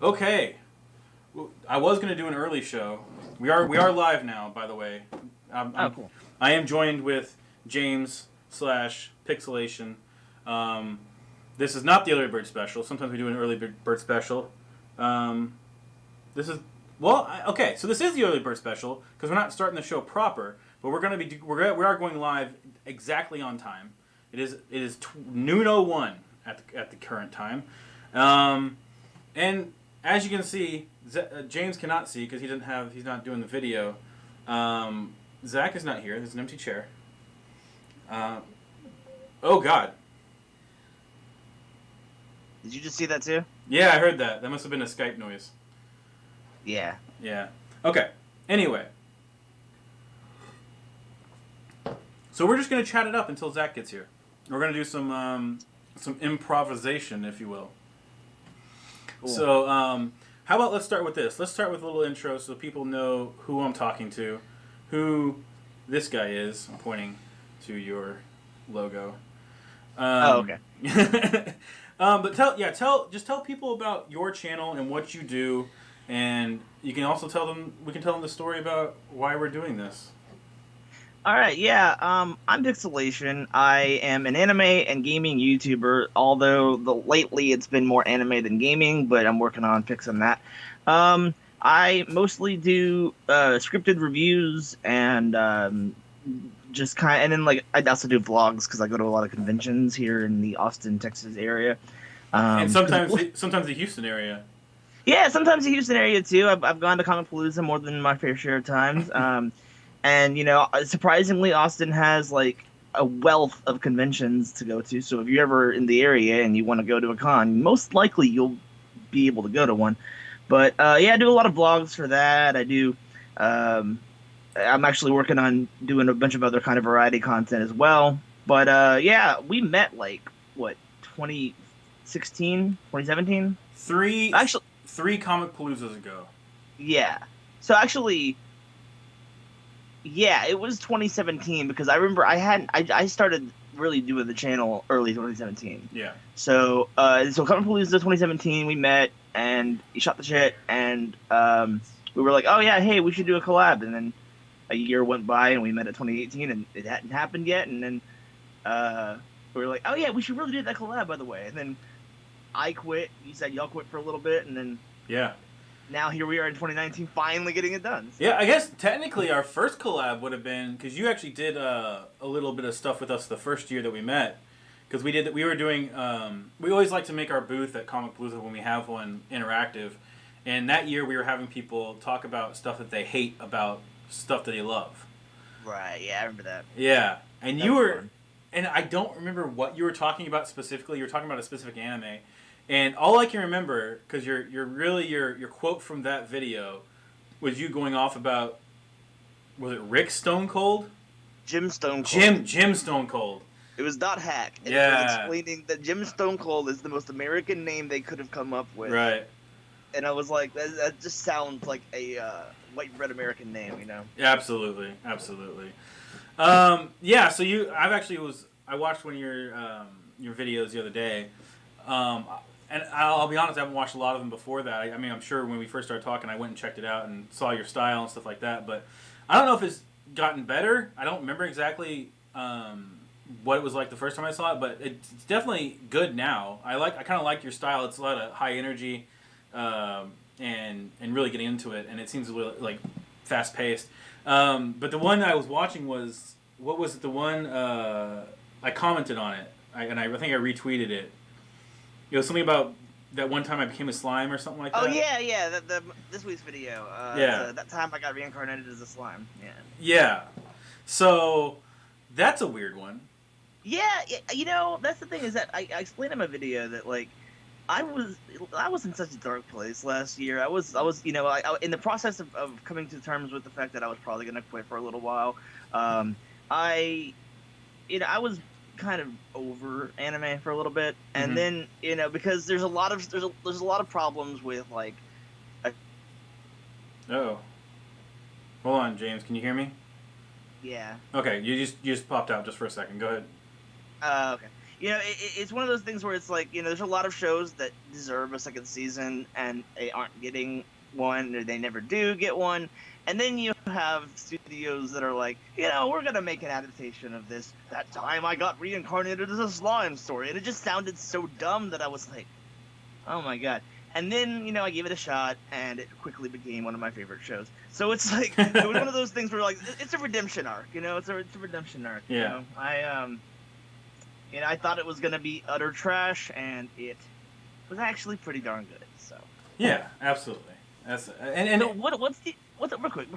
Okay. Well, I was going to do an early show. We are live now, by the way. I'm, Oh, I'm cool. I am joined with James slash Pixelation. Um, this is not the early bird special. Sometimes we do an early bird special. Um, this is okay. So this is the early bird special because we're not starting the show proper, but we're going to be we are going live exactly on time. It is noon 01 at the current time. Um, And as you can see, James cannot see because he's not doing the video. Zach is not here. There's an empty chair. Uh, oh God. Did you just see that too? Yeah, I heard that. That must have been a Skype noise. Yeah. Yeah. Okay. Anyway, so we're just gonna chat it up until Zach gets here. We're gonna do some improvisation, if you will. Cool. So how about let's start with this? Let's start with a little intro so people know who I'm talking to, who this guy is. I'm pointing to your logo. Oh, okay. But just tell people about your channel and what you do, and you can also we can tell them the story about why we're doing this. All right. Yeah. I'm Pixelation. I am an anime and gaming YouTuber. Although lately it's been more anime than gaming, but I'm working on fixing that. I mostly do scripted reviews and just and then like I also do vlogs because I go to a lot of conventions here in the Austin, Texas area. And 'Cause sometimes the Houston area. Yeah, sometimes the Houston area too. I've gone to Comic Palooza more than my fair share of times. And surprisingly, Austin has like a wealth of conventions to go to. So if you're ever in the area and you want to go to a con, most likely you'll be able to go to one. But yeah, I do a lot of vlogs for that. I do. Um, I'm actually working on doing a bunch of other kind of variety content as well. But yeah, we met like what 2016, 2017. Three Actually, three Comic Paloozas ago. yeah. So actually, yeah, it was 2017 because I remember I started really doing the channel early 2017. Yeah. So Comic Palooza 2017 we met and he shot the shit and we were like, oh yeah, hey, we should do a collab, and then a year went by and we met at 2018 and it hadn't happened yet, and then we were like, oh yeah, we should really do that collab, by the way. And then I quit. You said y'all quit for a little bit, and then Yeah. now here we are in 2019, finally getting it done. So. Yeah, I guess technically our first collab would have been because you actually did a little bit of stuff with us the first year that we met. Because we were doing we always like to make our booth at Comic Palooza when we have one interactive, and that year we were having people talk about stuff that they hate about stuff that they love. Right, yeah, I remember that. Yeah, and That you was were, fun. and I don't remember what you were talking about specifically. You were talking about a specific anime, and all I can remember because your quote from that video was you going off about, was it Rick Stone Cold? Jim Stone Cold. Jim Stone Cold. It was not Hack. And it was Yeah. explaining that Jim Stone Cold is the most American name they could have come up with. Right. And I was like, that just sounds like a white bread American name, you know? Yeah, absolutely. Yeah. So I watched one of your videos the other day. And I'll be honest, I haven't watched a lot of them before that. I mean, I'm sure when we first started talking, I went and checked it out and saw your style and stuff like that. But I don't know if it's gotten better. I don't remember exactly what it was like the first time I saw it, but it's definitely good now. I kind of like your style. It's a lot of high energy, and really getting into it, and it seems really like fast paced. But the one I was watching was, what was it? The one I commented on it, and I think I retweeted it. It was something about that one time I became a slime or something like that. Oh, yeah. This week's video. Yeah. That time I got reincarnated as a slime. Yeah. Yeah. So that's a weird one. Yeah, that's the thing is that I explained in my video that, like, I was in such a dark place last year. I was in the process of coming to terms with the fact that I was probably gonna quit for a little while. I was kind of over anime for a little bit, and then because there's a lot of problems with like. Oh. Hold on, James. Can you hear me? Yeah. Okay, you just popped out just for a second. Go ahead. Okay. It's one of those things where it's like, there's a lot of shows that deserve a second season and they aren't getting one, or they never do get one. And then you have studios that are like, we're going to make an adaptation of this. That time I got reincarnated as a slime story. And it just sounded so dumb that I was like, oh my God. And then, I gave it a shot, and it quickly became one of my favorite shows. So it's like, it was one of those things where, like, it's a redemption arc, it's a redemption arc. Yeah. I thought it was going to be utter trash, and it was actually pretty darn good, so. Yeah, absolutely. So what's real quick,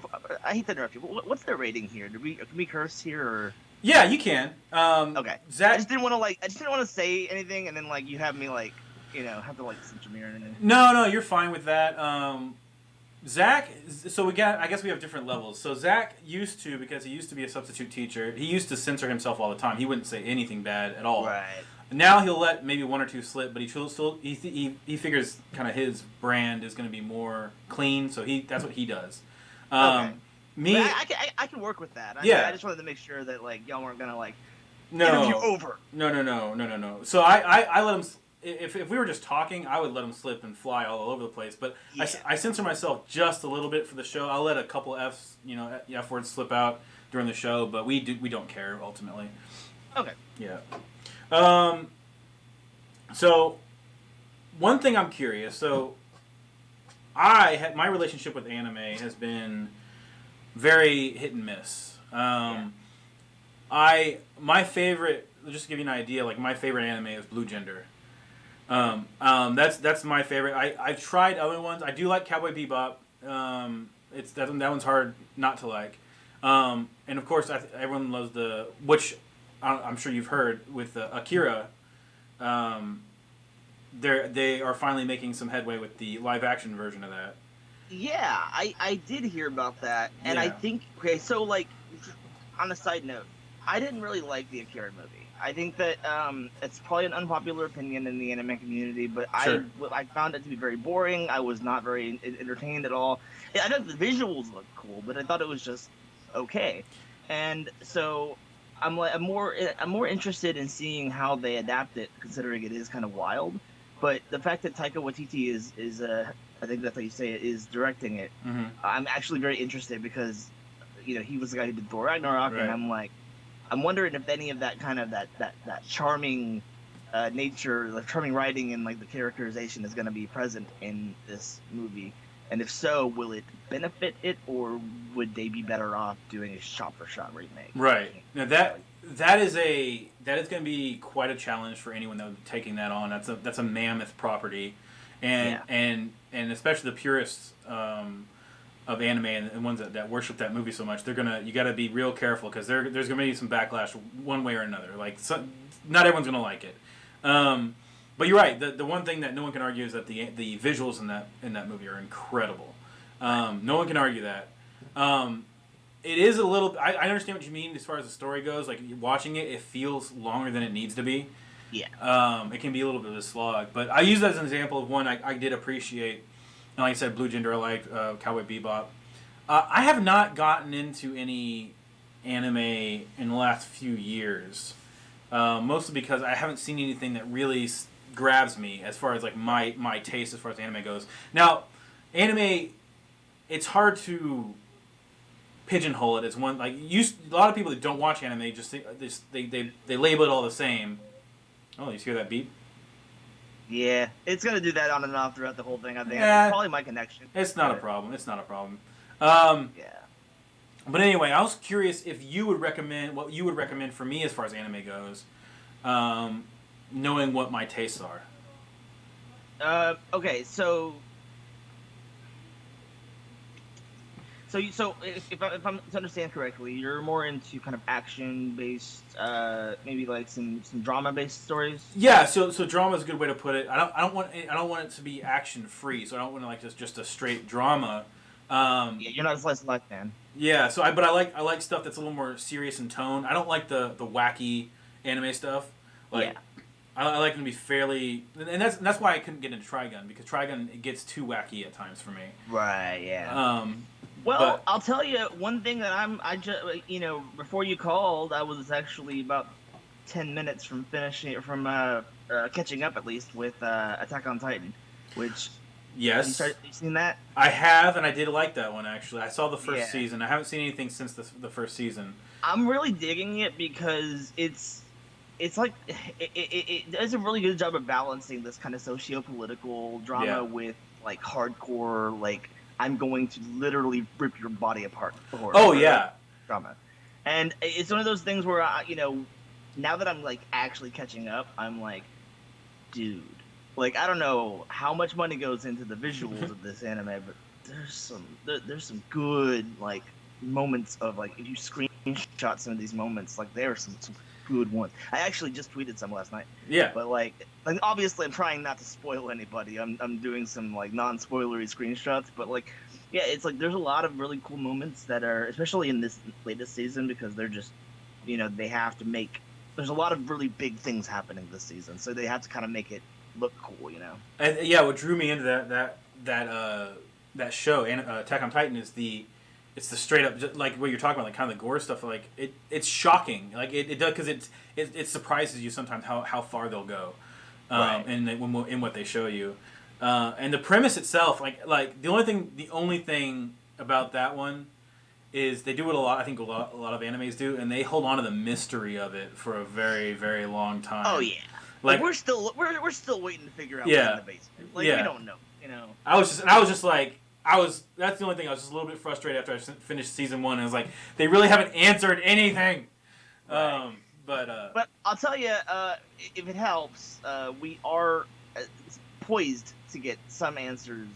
I hate to interrupt you, but what's the rating here? Can we curse here, or? Yeah, you can. Okay. Zach, I just didn't want to say anything, and then, like, you have me, like, have to, like, censor me or anything. No, you're fine with that. Zach, so I guess we have different levels. So Zach used to, because he used to be a substitute teacher, he used to censor himself all the time. He wouldn't say anything bad at all. Right. Now he'll let maybe one or two slip, but he figures kind of his brand is going to be more clean, so that's what he does. Okay. Me, I can work with that. I just wanted to make sure that, like, y'all weren't gonna, like, interview over. No. So I let him. If we were just talking, I would let him slip and fly all over the place. But yeah. I censor myself just a little bit for the show. I'll let a couple F words slip out during the show, but we don't care ultimately. Okay. Yeah. So one thing I'm curious. So my relationship with anime has been very hit and miss. My favorite, just to give you an idea, like my favorite anime is Blue Gender. That's my favorite. I've tried other ones. I do like Cowboy Bebop. That one's hard not to like. And of course, everyone loves which I'm sure you've heard with Akira. They are finally making some headway with the live action version of that. Yeah, I did hear about that, and I think so, like, on a side note, I didn't really like the Akira movie. I think that it's probably an unpopular opinion in the anime community, but sure. I found it to be very boring. I was not very entertained at all. I know the visuals looked cool, but I thought it was just okay. And so I'm more interested in seeing how they adapt it, considering it is kind of wild. But the fact that Taika Waititi is I think that's how you say it, is directing it, mm-hmm. I'm actually very interested because he was the guy who did Thor Ragnarok, right. And I'm wondering if any of that kind of that charming nature, the charming writing and, like, the characterization is going to be present in this movie. And if so, will it benefit it, or would they be better off doing a shot-for-shot remake? Right. Now that is going to be quite a challenge for anyone that would be taking that on. That's a mammoth property, and especially the purists of anime and ones that worship that movie so much, you got to be real careful, because there's gonna be some backlash one way or another. Like, not everyone's gonna like it. But you're right. The one thing that no one can argue is that the visuals in that movie are incredible. No one can argue that. It is a little. I understand what you mean as far as the story goes. Like, watching it feels longer than it needs to be. Yeah. It can be a little bit of a slog, but I use that as an example of one I did appreciate. And like I said, Blue Gender, I liked Cowboy Bebop. I have not gotten into any anime in the last few years, mostly because I haven't seen anything that really grabs me as far as, like, my taste as far as anime goes. Now, anime, it's hard to pigeonhole it as one. Like, a lot of people that don't watch anime just think, they label it all the same. Oh, you hear that beep? Yeah, it's gonna do that on and off throughout the whole thing. I think Yeah, it's probably my connection. It's not a problem. Yeah. But anyway, I was curious if you would recommend what you would recommend for me as far as anime goes, knowing what my tastes are. Okay, so if I'm to understand correctly, you're more into kind of action-based, maybe like some drama-based stories. Yeah, so drama is a good way to put it. I don't want it to be action-free, so I don't want to, like, just a straight drama. Yeah, you're not a slice of life fan. Yeah, so I like stuff that's a little more serious in tone. I don't like the wacky anime stuff. Like, yeah. I like them to be fairly, and that's why I couldn't get into Trigun, because Trigun, it gets too wacky at times for me. Right. Yeah. Well, I'll tell you one thing that I just before you called, I was actually about 10 minutes from catching up at least with Attack on Titan, which Yes. you seen that? I have, and I did like that one, actually. I saw the first Yeah. season. I haven't seen anything since the first season. I'm really digging it because it's like it does a really good job of balancing this kind of socio-political drama with like hardcore, like I'm going to literally rip your body apart horror. Oh, yeah. Drama. And it's one of those things where now that I'm like actually catching up, I'm like, dude, like I don't know how much money goes into the visuals of this anime, but there's some good like moments of like if you screenshot some of these moments, like there are some good ones. I actually just tweeted some last night. Yeah. But like obviously I'm trying not to spoil anybody. I'm doing some like non-spoilery screenshots, but like yeah, it's like there's a lot of really cool moments that are especially in this latest season because they're just they have to make there's a lot of really big things happening this season, so they have to kind of make it look cool, And yeah, what drew me into that show, Attack on Titan, is it's the straight up just like what you're talking about, like kind of the gore stuff. Like it's shocking, like it does because it surprises you sometimes how far they'll go, Right. in what they show you, and the premise itself, like the only thing about that one is they do what I think a lot of animes do, and they hold on to the mystery of it for a very, very long time. Oh yeah. Like we're still waiting to figure out what's in the basement. Like we don't know, that's the only thing. I was just a little bit frustrated after I finished season 1. And I was like, they really haven't answered anything. Right. But I'll tell you, if it helps, we are poised to get some answers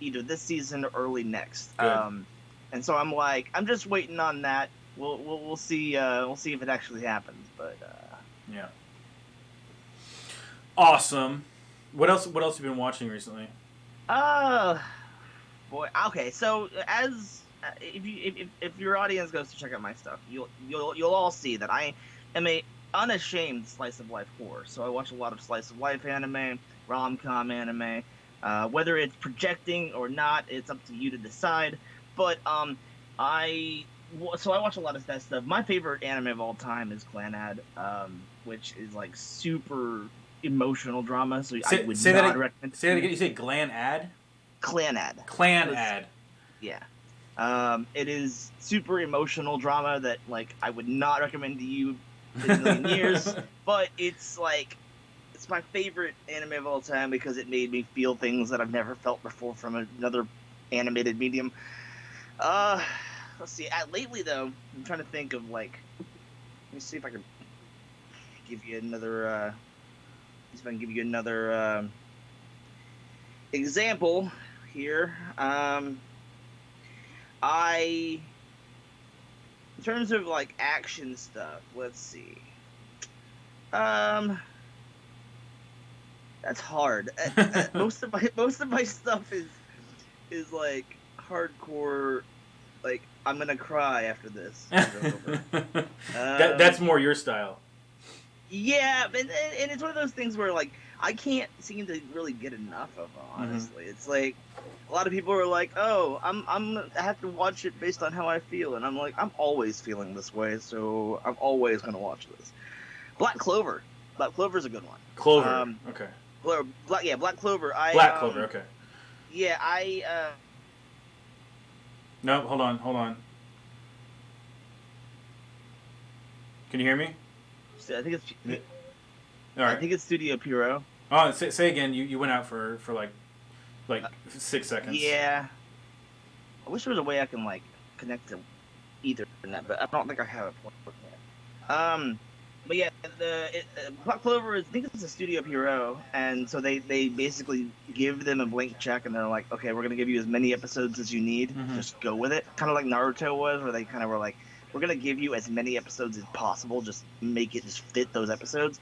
either this season or early next. Good. And so I'm just waiting on that. We'll see if it actually happens. But yeah. Awesome. What else have you been watching recently? Boy. Okay. So if your audience goes to check out my stuff, you'll all see that I am a unashamed slice of life whore. So I watch a lot of slice of life anime, rom-com anime. Whether it's projecting or not, it's up to you to decide. But I watch a lot of that stuff. My favorite anime of all time is Clanad, which is like super emotional drama. So I would not recommend. Say that again. You say Clanad? Clanad. Clanad. Yeah. It is super emotional drama that like I would not recommend to you in a million years. But it's my favorite anime of all time because it made me feel things that I've never felt before from another animated medium. Let's see. Lately, though, I'm trying to think of let me see if I can give you another. Example here. In terms of action stuff, let's see. That's hard. Most of my stuff is like hardcore. Like I'm gonna cry after this. That's more your style. Yeah, and it's one of those things where I can't seem to really get enough of it, honestly. It's like a lot of people are like, "Oh, I have to watch it based on how I feel," and I'm like, I'm always feeling this way, so I'm always gonna watch this. Black Clover. Black Clover's a good one. Clover. Okay. Black Clover. Black Clover. Okay. Yeah, No, hold on. Can you hear me? I think it's. All right. I think it's Studio Pierrot. Oh, say again. You went out for like 6 seconds. Yeah. I wish there was a way I can connect to Ethernet, but I don't think I have it. But yeah, Black Clover is, I think it's a Studio Pierrot, and so they basically give them a blank check, and they're like, okay, we're gonna give you as many episodes as you need. Just go with it. Kind of like Naruto was, where they kind of were like, we're gonna give you as many episodes as possible. Just make it just fit those episodes.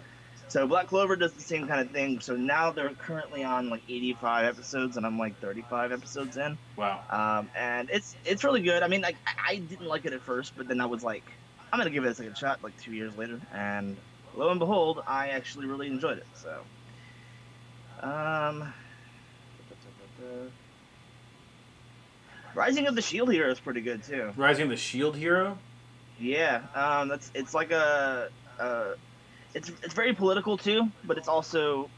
So Black Clover does the same kind of thing. So now they're currently on 85 episodes, and I'm 35 episodes in. Wow. And it's really good. I mean, I didn't like it at first, but then I was like, I'm gonna give it a second shot 2 years later, and lo and behold, I actually really enjoyed it. So, Rising of the Shield Hero is pretty good too. Rising of the Shield Hero? Yeah, it's like a it's very political too, but it's also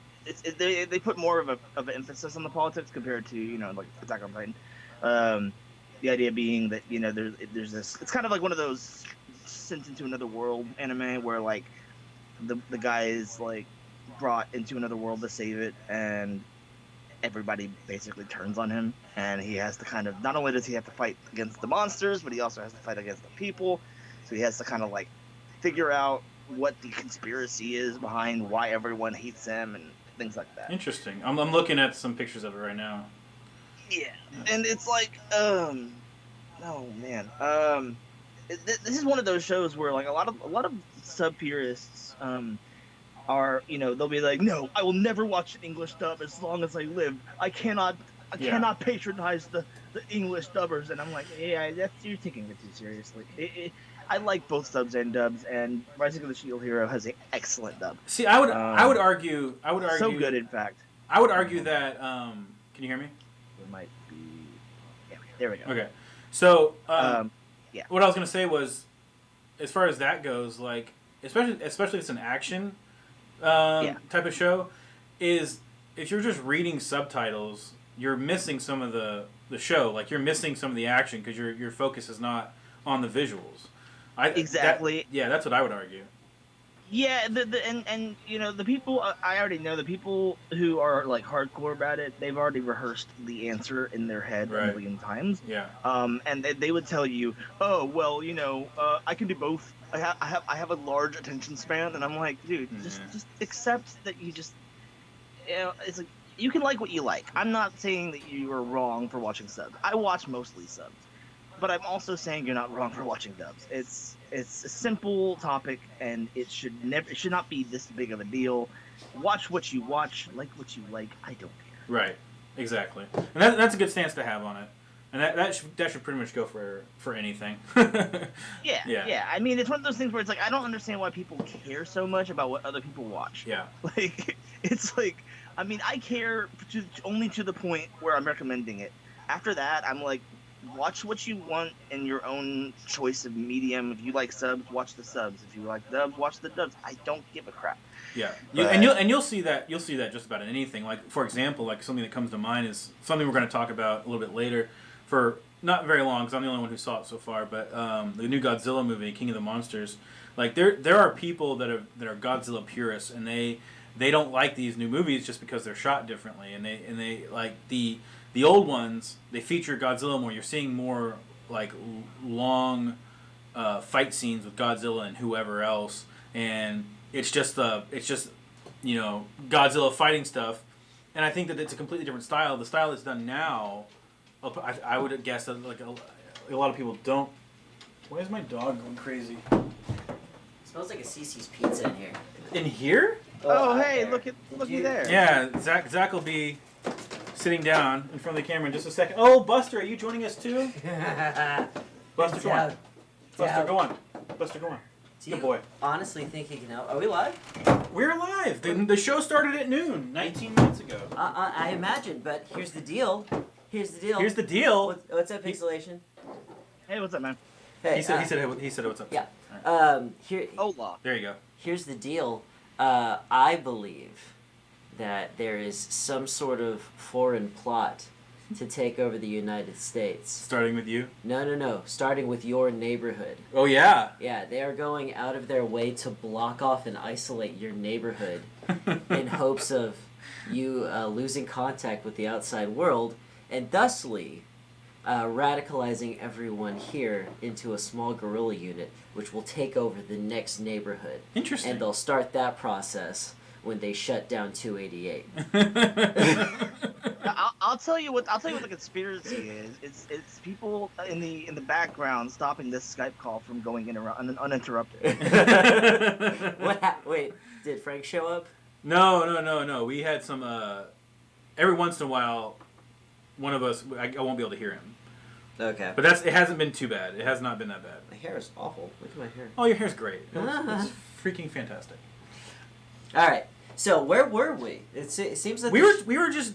they put more of an emphasis on the politics compared to like Attack on Titan. Um, the idea being that there's this, it's kind of like one of those sent into another world anime where like the guy is like brought into another world to save it, and everybody basically turns on him, and he has to kind of, not only does he have to fight against the monsters, but he also has to fight against the people. So he has to kind of like figure out what the conspiracy is behind why everyone hates him and things like that. Interesting. I'm looking at some pictures of it right now. Yeah, and it's like, oh man, this is one of those shows where like a lot of sub purists are, they'll be like, no, I will never watch an English dub as long as I live. I cannot patronize the English dubbers. And I'm like, yeah, you're taking it too seriously. I like both subs and dubs, and Rising of the Shield Hero has an excellent dub. See, I would argue so good, in fact. I would argue that can you hear me? It might be. Yeah, there we go. Okay, so yeah. What I was gonna say was, as far as that goes, like especially if it's an action type of show, is if you're just reading subtitles, you're missing some of the show. Like you're missing some of the action because your focus is not on the visuals. Exactly. That's what I would argue. Yeah, and the people, I already know the people who are like hardcore about it. They've already rehearsed the answer in their head a million times. Yeah. And they would tell you, oh well, I can do both. I have a large attention span, and I'm like, dude, just accept that you just, it's like you can like what you like. I'm not saying that you are wrong for watching subs. I watch mostly subs, but I'm also saying you're not wrong for watching dubs. It's a simple topic, and it should not be this big of a deal. Watch what you watch, like what you like. I don't care. Right, exactly, and that's a good stance to have on it, and that should pretty much go for anything. Yeah. I mean, it's one of those things where it's like I don't understand why people care so much about what other people watch. Yeah, like it's like, I mean, I care only to the point where I'm recommending it. After that, I'm like, watch what you want in your own choice of medium. If you like subs, watch the subs. If you like dubs, watch the dubs. I don't give a crap. Yeah, you'll see that just about in anything. Like for example, like something that comes to mind is something we're going to talk about a little bit later, for not very long because I'm the only one who saw it so far. But the new Godzilla movie, King of the Monsters, like there are people that are Godzilla purists, and they don't like these new movies just because they're shot differently, and they like the old ones. They feature Godzilla more. You're seeing more like long fight scenes with Godzilla and whoever else, and it's just Godzilla fighting stuff. And I think that it's a completely different style. The style that's done now, I would guess that like a lot of people don't. Why is my dog going crazy? It smells like a Cece's pizza in here. In here? Oh, hey, looky there. Yeah, Zach will be sitting down in front of the camera in just a second. Oh, Buster, are you joining us too? Buster, go on. Buster, go on. Buster, go on. Good boy. Honestly think he can help. Are we live? We're live. The show started at noon, 19 minutes ago. I imagine, but here's the deal. Here's the deal. What's up, Pixelation? Hey, what's up, man? Hey, he said what's up. Yeah. Here. Hola. There you go. Here's the deal. I believe that there is some sort of foreign plot to take over the United States. Starting with you? No. Starting with your neighborhood. Oh, yeah. Yeah, they are going out of their way to block off and isolate your neighborhood in hopes of you losing contact with the outside world, and thusly radicalizing everyone here into a small guerrilla unit, which will take over the next neighborhood. Interesting. And they'll start that process when they shut down 288. I'll tell you what the conspiracy is. It's people in the background stopping this Skype call from going in uninterrupted. Wait, did Frank show up? No. We had some. Every once in a while, one of us. I won't be able to hear him. Okay. But it hasn't been too bad. It has not been that bad. My hair is awful. Look at my hair. Oh, your hair's great. It's freaking fantastic. All right. So where were we? It seems that we were just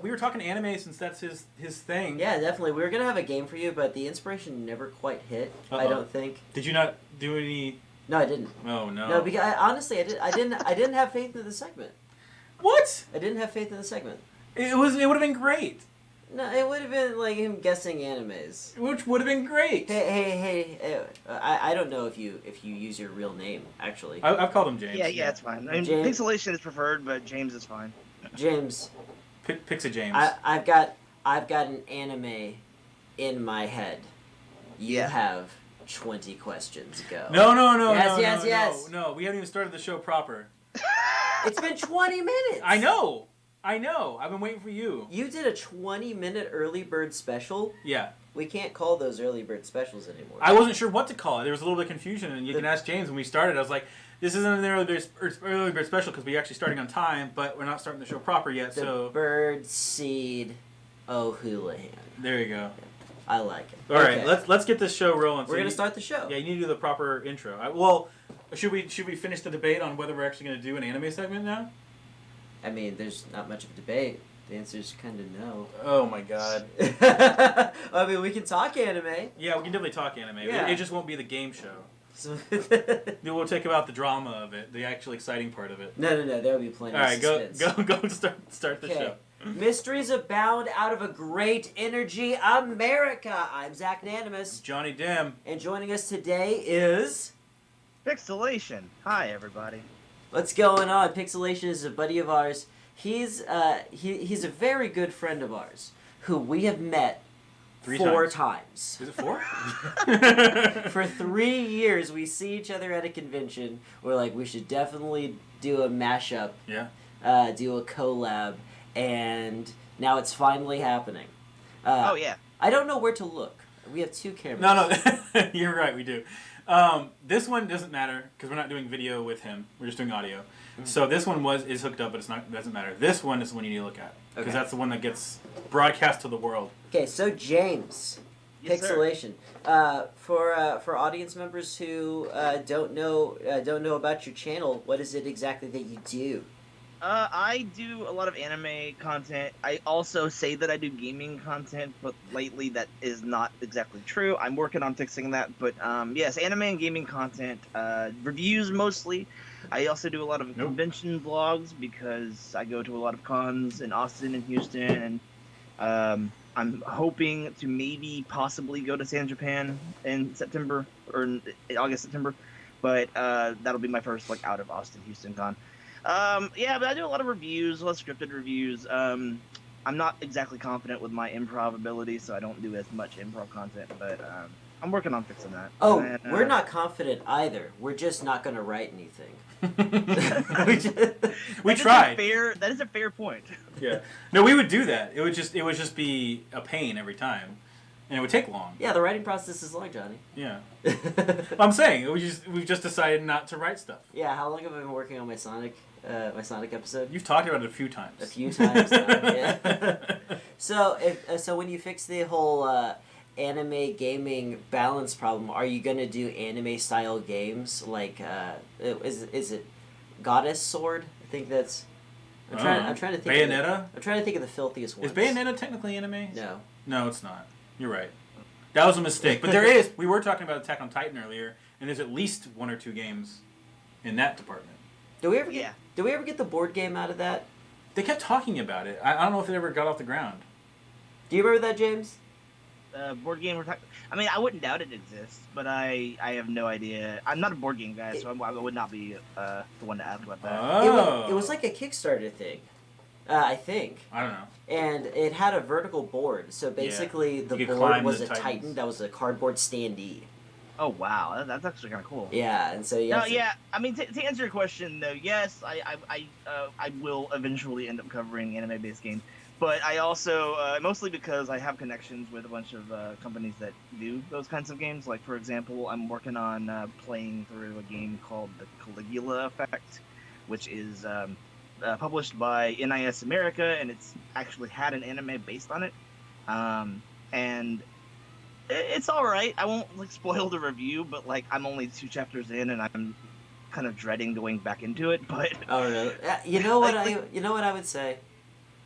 we were talking anime since that's his thing. Yeah, definitely. We were gonna have a game for you, but the inspiration never quite hit. Uh-oh. I don't think. Did you not do any No, I didn't. Oh no. No, because honestly, I didn't have faith in the segment. What? I didn't have faith in the segment. It would have been great. No, it would have been like him guessing animes. Which would have been great. Hey, I don't know if you use your real name, actually. I've called him James. Yeah, it's fine. I mean, James. Pixelation is preferred, but James is fine. James. Pixie James. I've got an anime in my head. You have 20 questions. Go. No. Yes. No, we haven't even started the show proper. It's been 20 minutes. I know. I've been waiting for you. You did a 20-minute early bird special. Yeah. We can't call those early bird specials anymore. I wasn't sure what to call it. There was a little bit of confusion, and you can ask James when we started. I was like, this isn't an early bird special because we're actually starting on time, but we're not starting the show proper yet. The bird seed O'Houlihan. There you go. I like it. All right, let's get this show rolling. We're gonna start the show. Yeah, you need to do the proper intro. Should we finish the debate on whether we're actually going to do an anime segment now? I mean, there's not much of a debate. The answer's kind of no. Oh my god. I mean, we can talk anime. Yeah, we can definitely talk anime. Yeah. It just won't be the game show. So We'll take about the drama of it, the actual exciting part of it. No. There'll be plenty. All right, of suspense. go start the show. Mysteries abound out of a great energy, America. I'm Zach Nanimus. Johnny Dim. And joining us today is Pixelation. Hi, everybody. What's going on? Pixelation is a buddy of ours. He's a very good friend of ours who we have met 4 times. Is it 4? For 3 years, we see each other at a convention. We're like, we should definitely do a mashup. Yeah. Do a collab, and now it's finally happening. Oh yeah. I don't know where to look. We have 2 cameras. No, you're right. We do. This one doesn't matter because we're not doing video with him. We're just doing audio. Mm-hmm. So this one is hooked up, but it doesn't matter. This one is the one you need to look at because that's the one that gets broadcast to the world. Okay, so James, yes, Pixelation. For audience members who don't know about your channel, what is it exactly that you do? I do a lot of anime content. I also say that I do gaming content, but lately that is not exactly true. I'm working on fixing that, but yes, anime and gaming content, reviews mostly. I also do a lot of convention vlogs because I go to a lot of cons in Austin and Houston, and I'm hoping to maybe possibly go to San Japan in September or in August, September, but that'll be my first out of Austin, Houston con. Yeah, but I do a lot of reviews, a lot of scripted reviews. I'm not exactly confident with my improv ability, so I don't do as much improv content, but I'm working on fixing that. Oh, and, we're not confident either. We're just not going to write anything. we tried. That is a fair point. Yeah. No, we would do that. It would just be a pain every time. And it would take long. Yeah, the writing process is long, Johnny. Yeah. I'm saying we've just decided not to write stuff. Yeah, how long have I been working on my Sonic episode? You've talked about it a few times. A few times now, yeah. So when you fix the whole anime gaming balance problem, are you gonna do anime style games like is it Goddess Sword? I think that's. I'm trying to think. Bayonetta. I'm trying to think of the filthiest ones. Is Bayonetta technically anime? No. No, it's not. You're right. That was a mistake. But we were talking about Attack on Titan earlier, and there's at least 1 or 2 games in that department. Did we ever get the board game out of that? They kept talking about it. I don't know if it ever got off the ground. Do you remember that, James? Board game I mean, I wouldn't doubt it exists, but I have no idea. I'm not a board game guy, so I would not be the one to ask about that. Oh. It was like a Kickstarter thing. I think. I don't know. And it had a vertical board, so basically the board was a Titan that was a cardboard standee. Oh wow, that's actually kind of cool. Yeah, and so I mean, to answer your question though, yes, I will eventually end up covering anime-based games, but I also mostly because I have connections with a bunch of companies that do those kinds of games. Like for example, I'm working on playing through a game called the Caligula Effect, which is published by NIS America, and it's actually had an anime based on it, and it's all right. I won't spoil the review, but I'm only 2 chapters in, and I'm kind of dreading going back into it. But oh no, you know what I would say,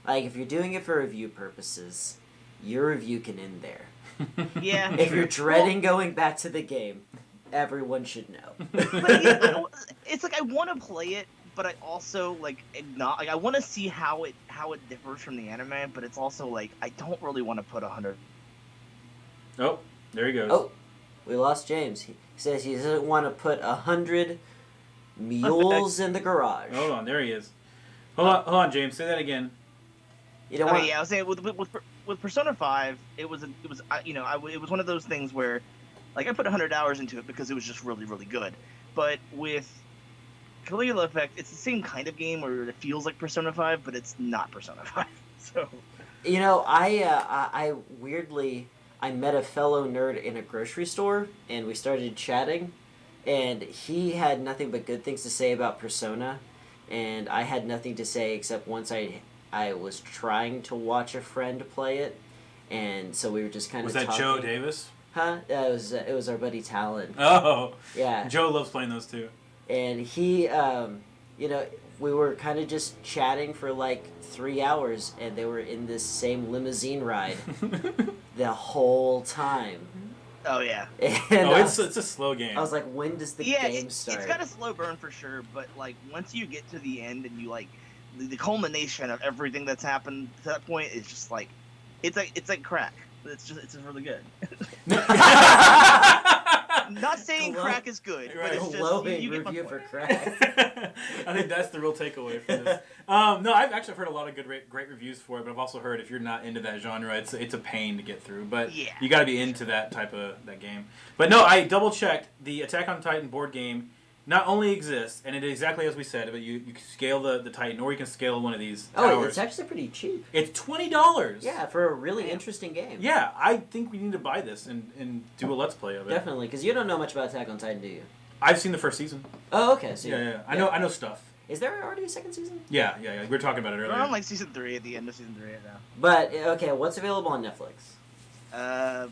if you're doing it for review purposes, your review can end there. Yeah. If you're dreading going back to the game, everyone should know. But yeah, it's like I want to play it, but I also like I want to see how it differs from the anime, but it's also like I don't really want to put 100. Oh, there he goes. Oh, we lost James. He says he doesn't want to put 100 mules in the garage. Hold on, there he is. Hold on, James. Say that again. You don't want. Yeah, I was saying with Persona 5, it was one of those things where, like, I put 100 hours into it because it was just really, really good. But with Caligula Effect, it's the same kind of game where it feels like Persona 5, but it's not Persona 5. So, You know, I weirdly I met a fellow nerd in a grocery store, and we started chatting, and he had nothing but good things to say about Persona, and I had nothing to say except once I was trying to watch a friend play it, and so we were just kind of talking. Was that talking. Joe Davis? Huh? It was our buddy Talon. Oh. Yeah. Joe loves playing those too. And he, we were kind of just chatting for like 3 hours, and they were in this same limousine ride the whole time. oh yeah. And it's a slow game. I was like, when does the game start? It's got a slow burn for sure, but like once you get to the end and you like the culmination of everything that's happened to that point is just like it's like crack. It's really good. Not saying crack is good, but it's just glowing you get review my for point. crack. I think that's the real takeaway from this. No, I've actually heard a lot of great reviews for it, but I've also heard if you're not into that genre, it's a pain to get through. But yeah, you got to be into that type of that game. But no, I double checked the Attack on Titan board game. Not only exists, and it is exactly as we said, but you can scale the Titan, or you can scale one of these towers. Oh, it's actually pretty cheap. It's $20. Yeah, for a really interesting game. Yeah, I think we need to buy this and do a Let's Play of it. Definitely, because you don't know much about Attack on Titan, do you? I've seen the first season. Oh, okay. So Yeah. I know stuff. Is there already a second season? Yeah. We were talking about it earlier. We're on like season 3 at the end of season 3 right now. But okay, what's available on Netflix?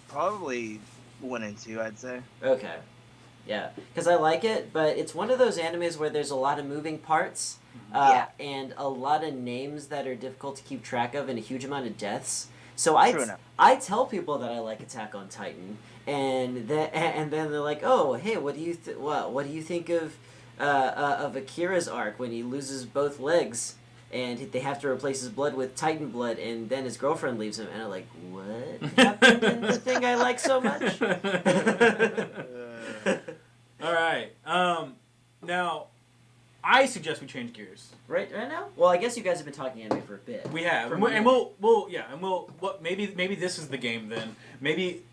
Probably 1 and 2, I'd say. Okay. Yeah, because I like it, but it's one of those animes where there's a lot of moving parts, and a lot of names that are difficult to keep track of, and a huge amount of deaths. So I tell people that I like Attack on Titan, and then they're like, "Oh, hey, what do you think of Akira's arc when he loses both legs?" And they have to replace his blood with Titan blood, and then his girlfriend leaves him. And I'm like, what happened in the thing I like so much? All right. Now, I suggest we change gears. Right now? Well, I guess you guys have been talking anime for a bit. We have, and maybe this is the game then. Maybe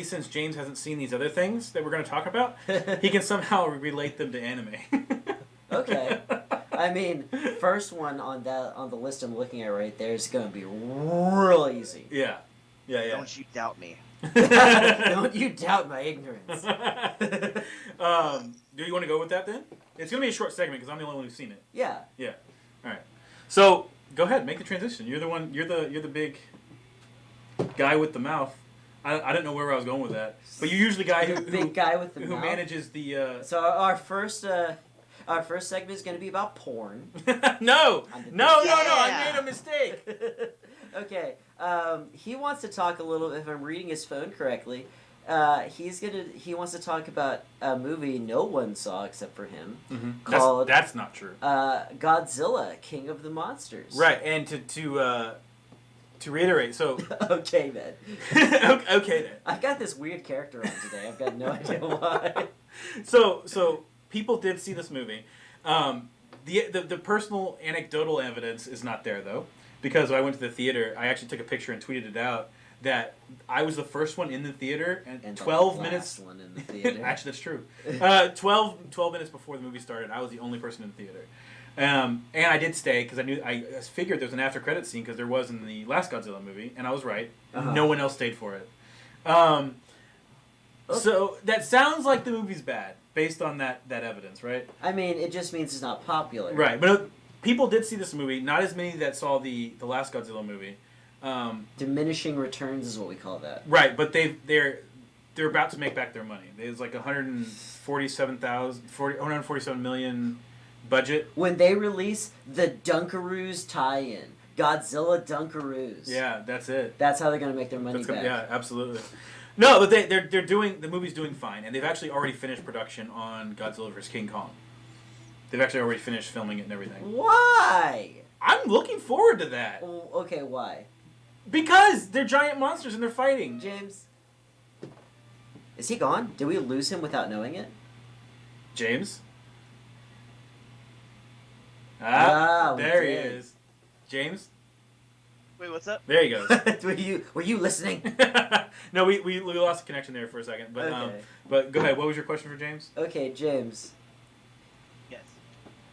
since James hasn't seen these other things that we're going to talk about, he can somehow relate them to anime. Okay. I mean, first one on the list I'm looking at right there is going to be real easy. Yeah. Don't you doubt me. Don't you doubt my ignorance. Do you want to go with that then? It's going to be a short segment because I'm the only one who's seen it. Yeah. Yeah. All right. So go ahead, make the transition. You're the one. You're the big guy with the mouth. I don't know where I was going with that, but you're usually the guy big guy with the who mouth. manages the. So our first segment is going to be about porn. No. I made a mistake. Okay. He wants to talk a little. If I'm reading his phone correctly, he wants to talk about a movie no one saw except for him, called That's not true. Godzilla, King of the Monsters. Right, and to reiterate, so okay then. okay then. I've got this weird character on today. I've got no idea why. So people did see this movie. The personal anecdotal evidence is not there though, because when I went to the theater, I actually took a picture and tweeted it out that I was the first one in the theater and 12 minutes. One in the theater. Actually, that's true. 12 minutes before the movie started, I was the only person in the theater. And I did stay because I figured there was an after credit scene because there was in the last Godzilla movie, and I was right. Uh-huh. No one else stayed for it. So that sounds like the movie's bad based on that evidence, right? I mean, it just means it's not popular. Right, but people did see this movie. Not as many that saw the last Godzilla movie. Diminishing returns is what we call that. Right, but they're about to make back their money. There's like 147 million budget. When they release the Dunkaroos tie-in, Godzilla Dunkaroos. Yeah, that's it. That's how they're going to make their money back. Yeah, absolutely. No, but they're doing the movie's doing fine, and they've actually already finished production on Godzilla vs King Kong. They've actually already finished filming it and everything. Why? I'm looking forward to that. Well, okay, why? Because they're giant monsters and they're fighting. James, is he gone? Did we lose him without knowing it? James? We there he did. is. James? Wait, what's up? There he goes. were you listening? No, we lost the connection there for a second. But Okay. but go ahead. What was your question for James? Okay, James. Yes.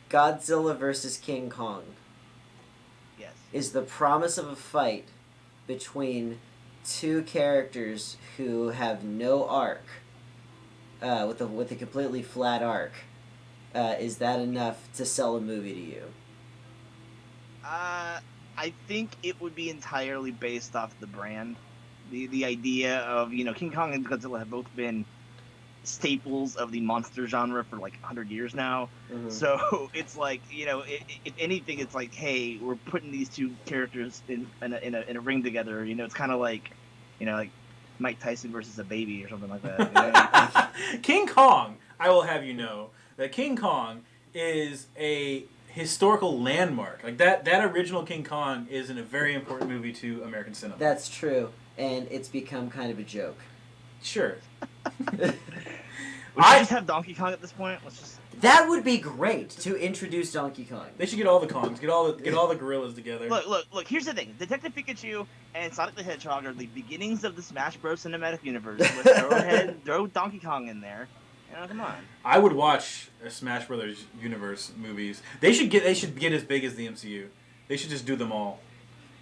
Godzilla versus King Kong Yes. is the promise of a fight between two characters who have no arc, with a completely flat arc. Is that enough to sell a movie to you? I think it would be entirely based off the brand. The idea of, King Kong and Godzilla have both been staples of the monster genre for like 100 years now. Mhm. So it's like, if anything, it's like, hey, we're putting these two characters in a ring together. It's kind of like, like Mike Tyson versus a baby or something like that. King Kong, I will have you know that King Kong is a historical landmark. Like that original King Kong is in a very important movie to American cinema. That's true, and it's become kind of a joke. Sure. We should just have Donkey Kong at this point. Let's just. That would be great to introduce Donkey Kong. They should get all the Kongs, get all the gorillas together. Look. Here's the thing: Detective Pikachu and Sonic the Hedgehog are the beginnings of the Smash Bros. Cinematic universe. Let's throw Donkey Kong in there. Come on. I would watch a Smash Brothers universe movies. They should get as big as the MCU. They should just do them all.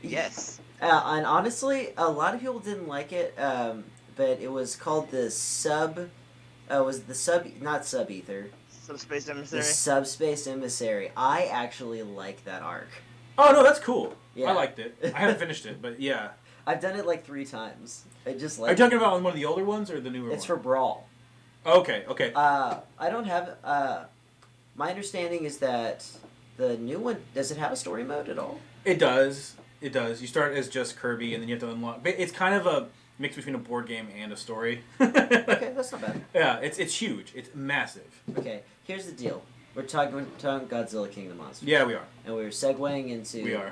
Yes. And honestly, a lot of people didn't like it, but it was called the not Sub-Ether. Subspace The Emissary. Subspace Emissary. I actually like that arc. Oh no, that's cool. Yeah. I liked it. I haven't finished it, but yeah. I've done it like 3 times. I just like Are you talking about one of the older ones or the newer It's one? for Brawl. Okay. I don't have... my understanding is that the new one... Does it have a story mode at all? It does. You start as just Kirby, and then you have to unlock... But it's kind of a mix between a board game and a story. Okay, that's not bad. Yeah, it's huge. It's massive. Okay, here's the deal. We're talking Godzilla King of the Monsters. Yeah, we are. And we're segueing into... We are.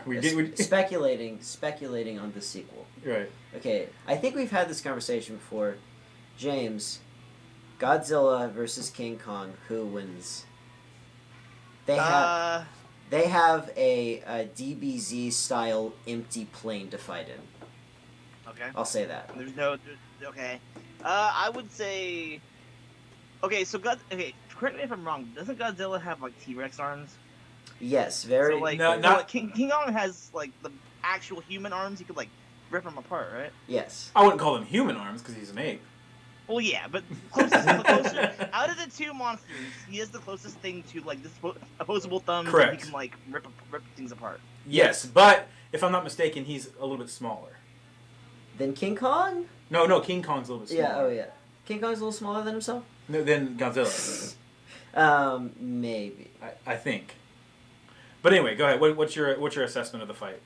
speculating on the sequel. Right. Okay, I think we've had this conversation before. James, Godzilla versus King Kong, who wins? They have a DBZ style empty plane to fight in. Okay. I'll say that. There's no. Okay. I would say. Okay, so Okay, correct me if I'm wrong. Doesn't Godzilla have like T-Rex arms? Yes, very. So, like, No, so, not- like, King Kong has like the actual human arms. He could like rip them apart, right? Yes. I wouldn't call them human arms because he's an ape. Well, yeah, but closer out of the two monsters, he is the closest thing to like this opposable thumbs. Correct. That he can like rip things apart. Yes, but if I'm not mistaken, he's a little bit smaller. Then King Kong? No, King Kong's a little bit smaller. Yeah, oh yeah. King Kong's a little smaller than himself? No, than Godzilla. Maybe. I think. But anyway, go ahead. What's your assessment of the fight?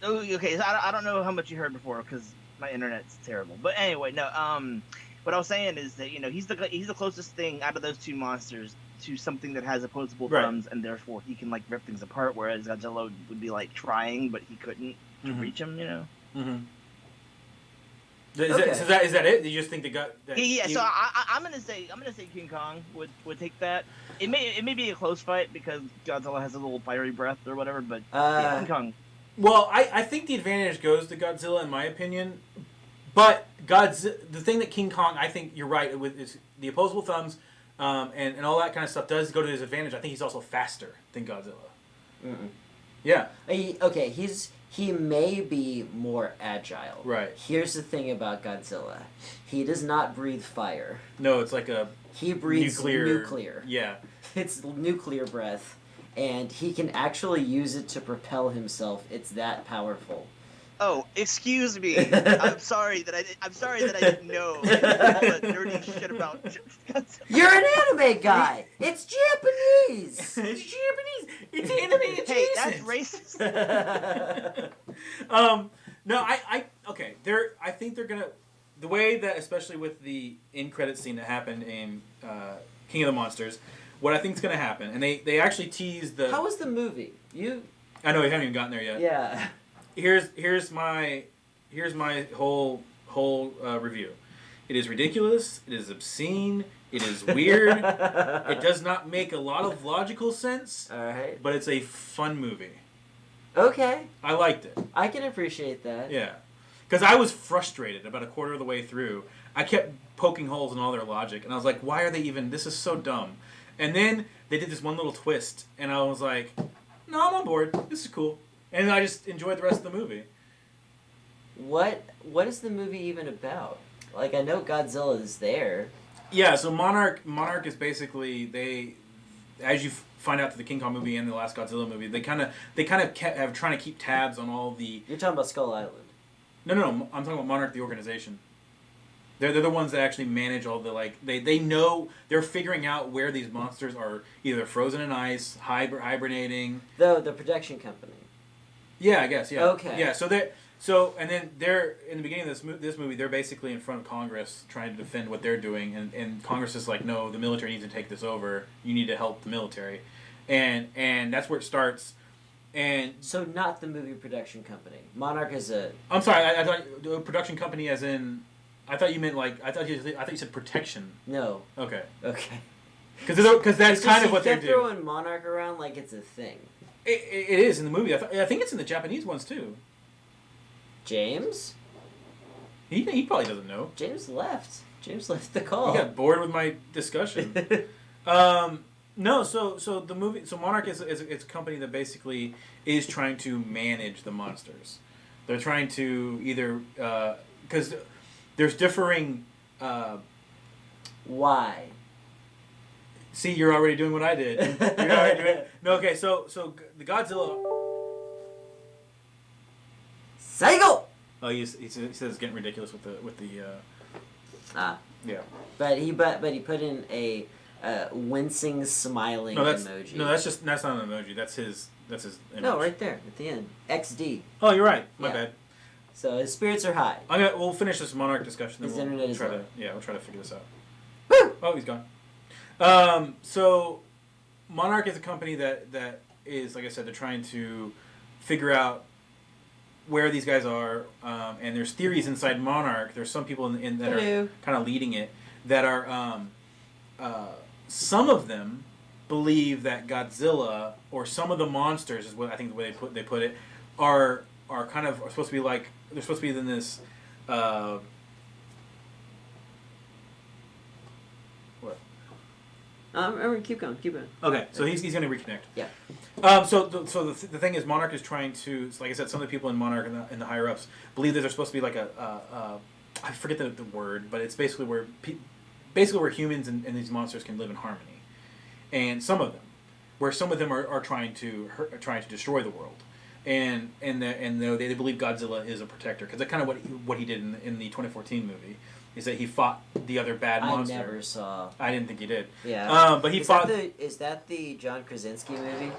Oh, okay. So I don't know how much you heard before because my internet's terrible. But anyway, no. What I was saying is that he's the closest thing out of those two monsters to something that has opposable Right. thumbs, and therefore he can like rip things apart. Whereas Godzilla would be like trying, but he couldn't to Mhm. reach him. Mm-hmm. Okay. Is that it? You just think that Yeah. So I'm gonna say King Kong would take that. It may be a close fight because Godzilla has a little fiery breath or whatever, but yeah, King Kong. Well, I think the advantage goes to Godzilla in my opinion, but the thing that King Kong, I think you're right with is the opposable thumbs, and all that kind of stuff does go to his advantage. I think he's also faster than Godzilla. Mm-mm. Yeah. He may be more agile. Right. Here's the thing about Godzilla. He does not breathe fire. No, it's like a He breathes nuclear. Yeah. It's nuclear breath, and he can actually use it to propel himself. It's that powerful. Oh, excuse me. I'm sorry that I didn't know all that nerdy shit about Godzilla. You're an anime guy. It's Japanese. It's Japanese. It's anime adjacent. Hey, that's racist. No, I okay. I think they're gonna the way that, especially with the end credit scene that happened in King of the Monsters, what I think is going to happen, and they actually teased the. How was the movie? I know we haven't even gotten there yet. Yeah. Here's my whole review. It is ridiculous. It is obscene. It is weird. It does not make a lot of logical sense. All right. But it's a fun movie. Okay. I liked it. I can appreciate that. Yeah. Because I was frustrated about a quarter of the way through. I kept poking holes in all their logic, and I was like, why are they even... This is so dumb. And then they did this one little twist, and I was like, no, I'm on board. This is cool. And I just enjoyed the rest of the movie. What is the movie even about? Like, I know Godzilla is there. Yeah, so Monarch is basically... As you find out through the King Kong movie and the last Godzilla movie, they kind of have trying to keep tabs on all the... You're talking about Skull Island. No, I'm talking about Monarch the organization. They're the ones that actually manage all the, like, they know, they're figuring out where these monsters are either frozen in ice, hibernating. The production company. Yeah, I guess, yeah. Okay. Yeah, and then they're, in the beginning of this movie, they're basically in front of Congress trying to defend what they're doing, and Congress is like, no, the military needs to take this over, you need to help the military. And that's where it starts. And so not the movie production company. Monarch is a... I'm sorry, I thought the production company as in... I thought you meant like... I thought you said protection. No. Okay. Okay. Because that's kind of what they do. They're throwing Monarch around like it's a thing. It is in the movie. I think it's in the Japanese ones too. James? He probably doesn't know. James left the call. He got bored with my discussion. No, so the movie... So Monarch is a company that basically is trying to manage the monsters. They're trying to either... Because there's differing... Why? See, you're already doing what I did. You're already doing... No, okay, so the Godzilla... Saigo! Oh, he says it's getting ridiculous with the yeah. But he put in a wincing, smiling emoji. No, that's not an emoji. That's his image. No, right there at the end. XD. Oh, you're right. My bad. So his spirits are high. We'll finish this Monarch discussion. His then internet is low. We'll try to figure this out. Woo! Oh, he's gone. So Monarch is a company that is, like I said, they're trying to figure out where these guys are, and there's theories inside Monarch. There's some people in that are kind of leading it that are some of them believe that Godzilla or some of the monsters is what I think the way they put it are kind of supposed to be like they're supposed to be in this what? Keep going. Okay, so he's going to reconnect. Yeah. So the thing is, Monarch is trying to, like I said, some of the people in Monarch and the higher ups believe that they're supposed to be like I forget the word, but it's basically where humans and these monsters can live in harmony, and some of them are trying to destroy the world, and they believe Godzilla is a protector because that's kind of what he did in the 2014 movie. Is that he fought the other bad monster. I never saw. I didn't think he did. Yeah. But he fought... Is that the John Krasinski movie?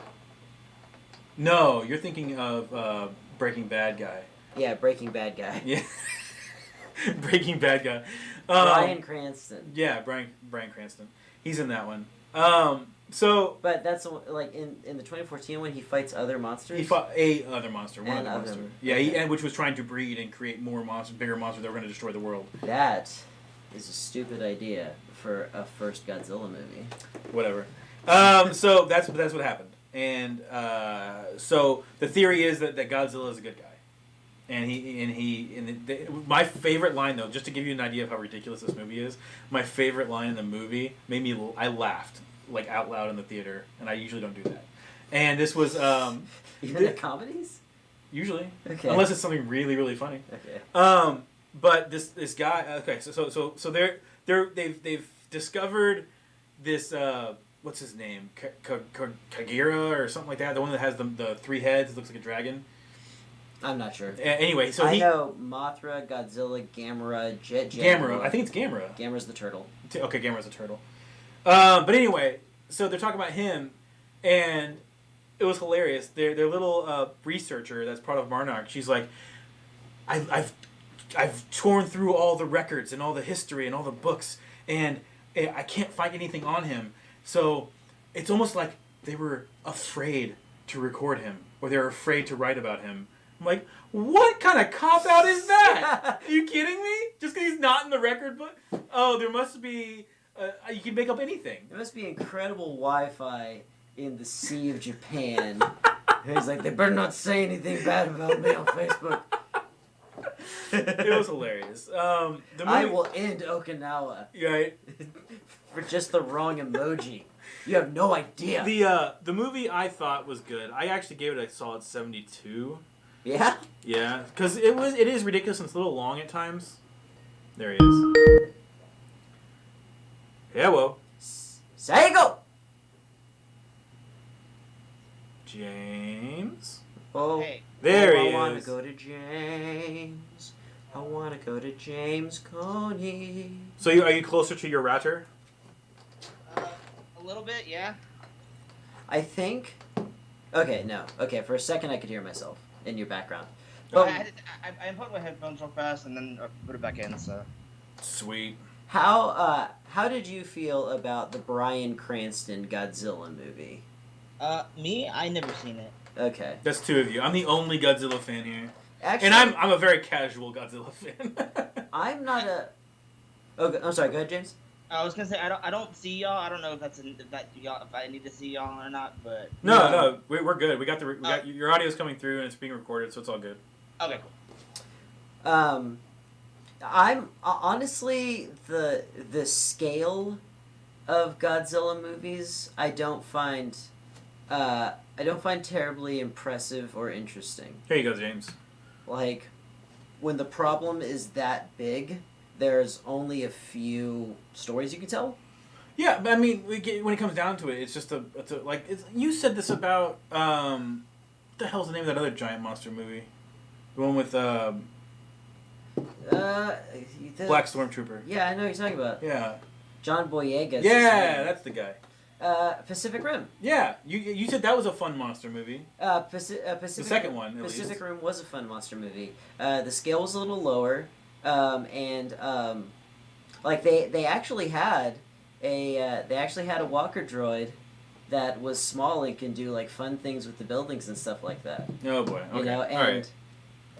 No, you're thinking of Breaking Bad guy. Yeah, Breaking Bad guy. Yeah. Breaking Bad guy. Bryan Cranston. Yeah, Bryan Cranston. He's in that one. But that's like in the 2014 one, he fights other monsters. He fought other monster, one other monster. Yeah, which was trying to breed and create more bigger monsters that were going to destroy the world. That is a stupid idea for a first Godzilla movie. Whatever. So that's what happened, and so the theory is that Godzilla is a good guy, and my favorite line though, just to give you an idea of how ridiculous this movie is, my favorite line in the movie I laughed like out loud in the theater, and I usually don't do that. And this was even the comedies. Usually, okay. Unless it's something really really funny. Okay. But this guy. Okay, so they've discovered this. What's his name? Kagira or something like that. The one that has the three heads. It looks like a dragon. I'm not sure. Anyway, so I know Mothra, Godzilla, Gamera, Gamera. I think it's Gamera. Gamera's the turtle. Okay, Gamera's the turtle. But anyway, so they're talking about him, and it was hilarious. Their little researcher that's part of Monarch, she's like, I've I've torn through all the records and all the history and all the books, and I can't find anything on him. So it's almost like they were afraid to record him, or they were afraid to write about him. I'm like, what kind of cop-out is that? Are you kidding me? Just because he's not in the record book? Oh, there must be... you can make up anything. There must be incredible Wi-Fi in the sea of Japan. He's like, they better not say anything bad about me on Facebook. It was hilarious. The movie, I will end Okinawa. Right. For just the wrong emoji. You have no idea. The movie I thought was good. I actually gave it a solid 72. Yeah? Yeah, because it is ridiculous and it's a little long at times. There he is. Yeah, well. Saigo! James? Oh, Hey. There he I want to is. go to James. I want to go to James Coney. So are you closer to your router? A little bit, yeah. I think... Okay, no. Okay, for a second I could hear myself in your background. But But I unplugged my headphones real fast and then put it back in. So Sweet. how did you feel about the Bryan Cranston Godzilla movie? me, I never seen it. Okay. That's two of you. I'm the only Godzilla fan here. Actually, And I'm a very casual Godzilla fan. I'm not a... Oh, I'm sorry, go ahead, James. I was gonna say I don't see y'all. I don't know if if I need to see y'all or not, but No, we're good. We got your audio's coming through and it's being recorded, so it's all good. okay, cool. I'm honestly the scale of Godzilla movies I don't find terribly impressive or interesting. Here you go, James. Like, when the problem is that big, there's only a few stories you can tell. Yeah, but I mean, when it comes down to it, it's just you said this about what the hell's the name of that other giant monster movie? The one with Black Stormtrooper. Yeah, I know what you're talking about. Yeah. John Boyega's. Yeah, that's the guy. Pacific Rim. Yeah, you said that was a fun monster movie. Pacific. The second one, at Pacific least. Rim was a fun monster movie. The scale was a little lower, like they actually had a walker droid that was small and can do like fun things with the buildings and stuff like that. Oh boy. Okay. You know,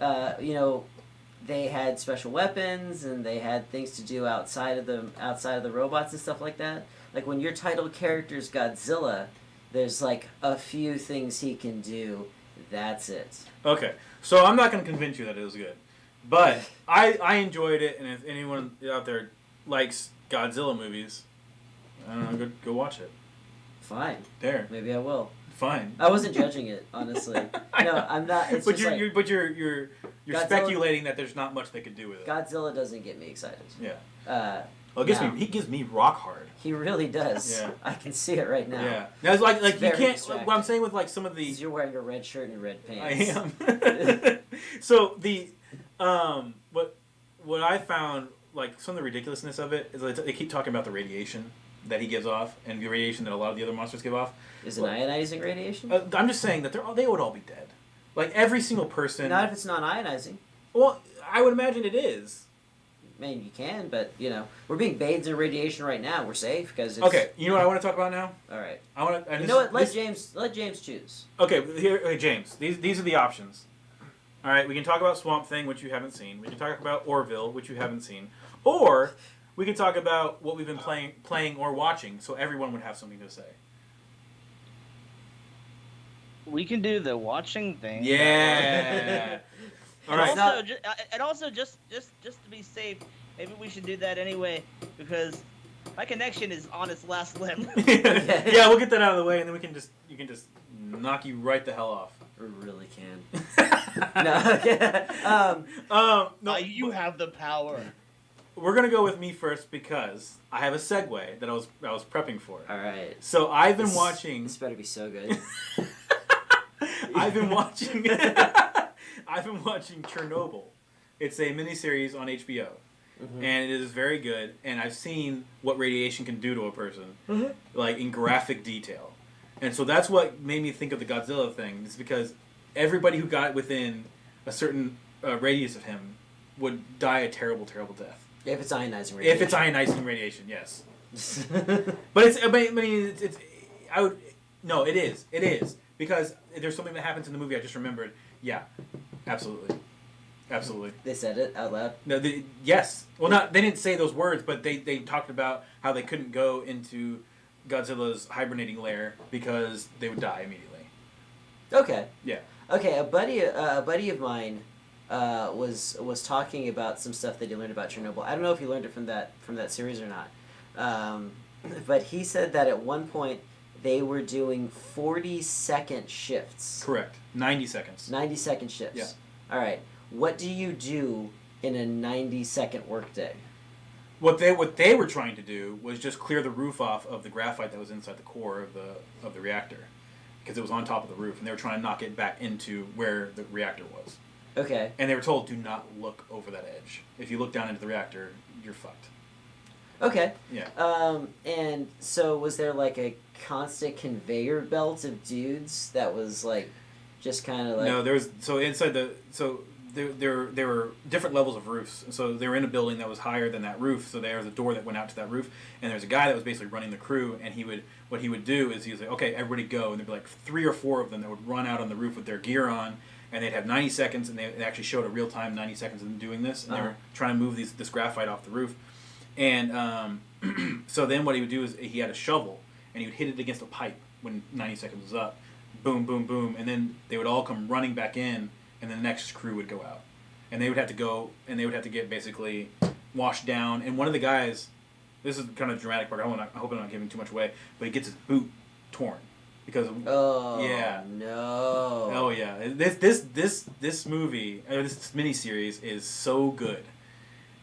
All right. They had special weapons and they had things to do outside of the robots and stuff like that. Like when your title character's Godzilla, there's like a few things he can do. That's it. Okay, so I'm not going to convince you that it was good, but I enjoyed it, and if anyone out there likes Godzilla movies, I don't know, go watch it. Fine. There. Maybe I will. Fine. I wasn't judging it, honestly. No, I'm not. It's But just you're Godzilla- speculating that there's not much they could do with it. Godzilla doesn't get me excited. Yeah. Well, he gives me rock hard. He really does. Yeah. I can see it right now. Yeah. Now it's like you very can't. distracting. What I'm saying with like some of the. You're wearing a red shirt and red I pants. am. So the what I found, like, some of the ridiculousness of it is they keep talking about the radiation that he gives off and the radiation that a lot of the other monsters give off. Is it ionizing radiation? I'm just saying that they would all be dead. Like every single person. Not if it's not ionizing. Well, I would imagine it is. I mean, you can, but we're being bathed in radiation right now. We're safe because it's Okay. You know what I want to talk about now? all right. I want to. You know what? Let James choose. Okay, here, James. These are the options. All right, we can talk about Swamp Thing, which you haven't seen. We can talk about Orville, which you haven't seen, or we can talk about what we've been playing or watching, so everyone would have something to say. We can do the watching thing. Yeah. All right. And also, just to be safe, maybe we should do that anyway because my connection is on its last limb. Yeah, we'll get that out of the way, and then you can just knock you right the hell off. We really can. No, you have the power. We're gonna go with me first because I have a segue that I was prepping for. All right. So I've been watching. This better be so good. I've been watching Chernobyl. It's a miniseries on HBO, and it is very good. And I've seen what radiation can do to a person, like in graphic detail. And so that's what made me think of the Godzilla thing. Is because everybody who got within a certain radius of him would die a terrible, terrible death. If it's ionizing radiation. If it's ionizing radiation, yes. But it's, I mean, it's I would, no, it is, because there's something that happens in the movie I just remembered. Yeah, absolutely. Absolutely. They said it out loud? No, yes. Well, they didn't say those words, but they talked about how they couldn't go into Godzilla's hibernating lair because they would die immediately. Okay. Yeah. Okay, a buddy of mine was talking about some stuff that he learned about Chernobyl. I don't know if he learned it from that series or not. But he said that at one point they were doing 40-second shifts. Correct. 90 seconds. 90-second shifts. Yeah. All right. What do you do in a 90-second workday? What they were trying to do was just clear the roof off of the graphite that was inside the core of the reactor, because it was on top of the roof, and they were trying to knock it back into where the reactor was. Okay. And they were told, do not look over that edge. If you look down into the reactor, you're fucked. Okay. Yeah. And so was there like a constant conveyor belt of dudes that was like just kind of like... No, there was, so inside there were different levels of roofs. So they were in a building that was higher than that roof. So there was a door that went out to that roof, and there's a guy that was basically running the crew. And what he would do is he was like, okay, everybody go, and there'd be like 3 or 4 of them that would run out on the roof with their gear on, and they'd have 90 seconds, and they actually showed a real time 90 seconds of them doing this, and they were trying to move this graphite off the roof. And so then what he would do is he had a shovel, and he would hit it against a pipe when 90 seconds was up. Boom, boom, boom, and then they would all come running back in, and then the next crew would go out. And they would have to go, and they would have to get basically washed down. And one of the guys, this is kind of the dramatic part, I hope I'm not giving too much away, but he gets his boot torn. Because of, yeah. No. Oh yeah. This movie, or this miniseries is so good.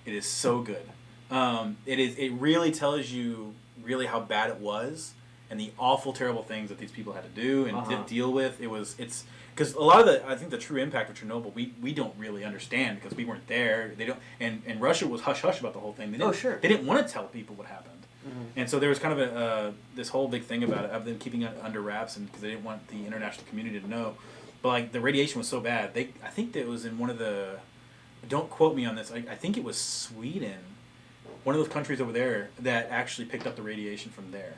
It is so good. It really tells you really how bad it was, and the awful, terrible things that these people had to do and deal with. It's because a lot of I think the true impact of Chernobyl we don't really understand because we weren't there. They don't, and Russia was hush hush about the whole thing. They didn't, They didn't want to tell people what happened, and so there was kind of this whole big thing about it of them keeping it under wraps, and because they didn't want the international community to know. But like the radiation was so bad, I think that it was in one of the, don't quote me on this. I think it was Sweden, one of those countries over there that actually picked up the radiation from there.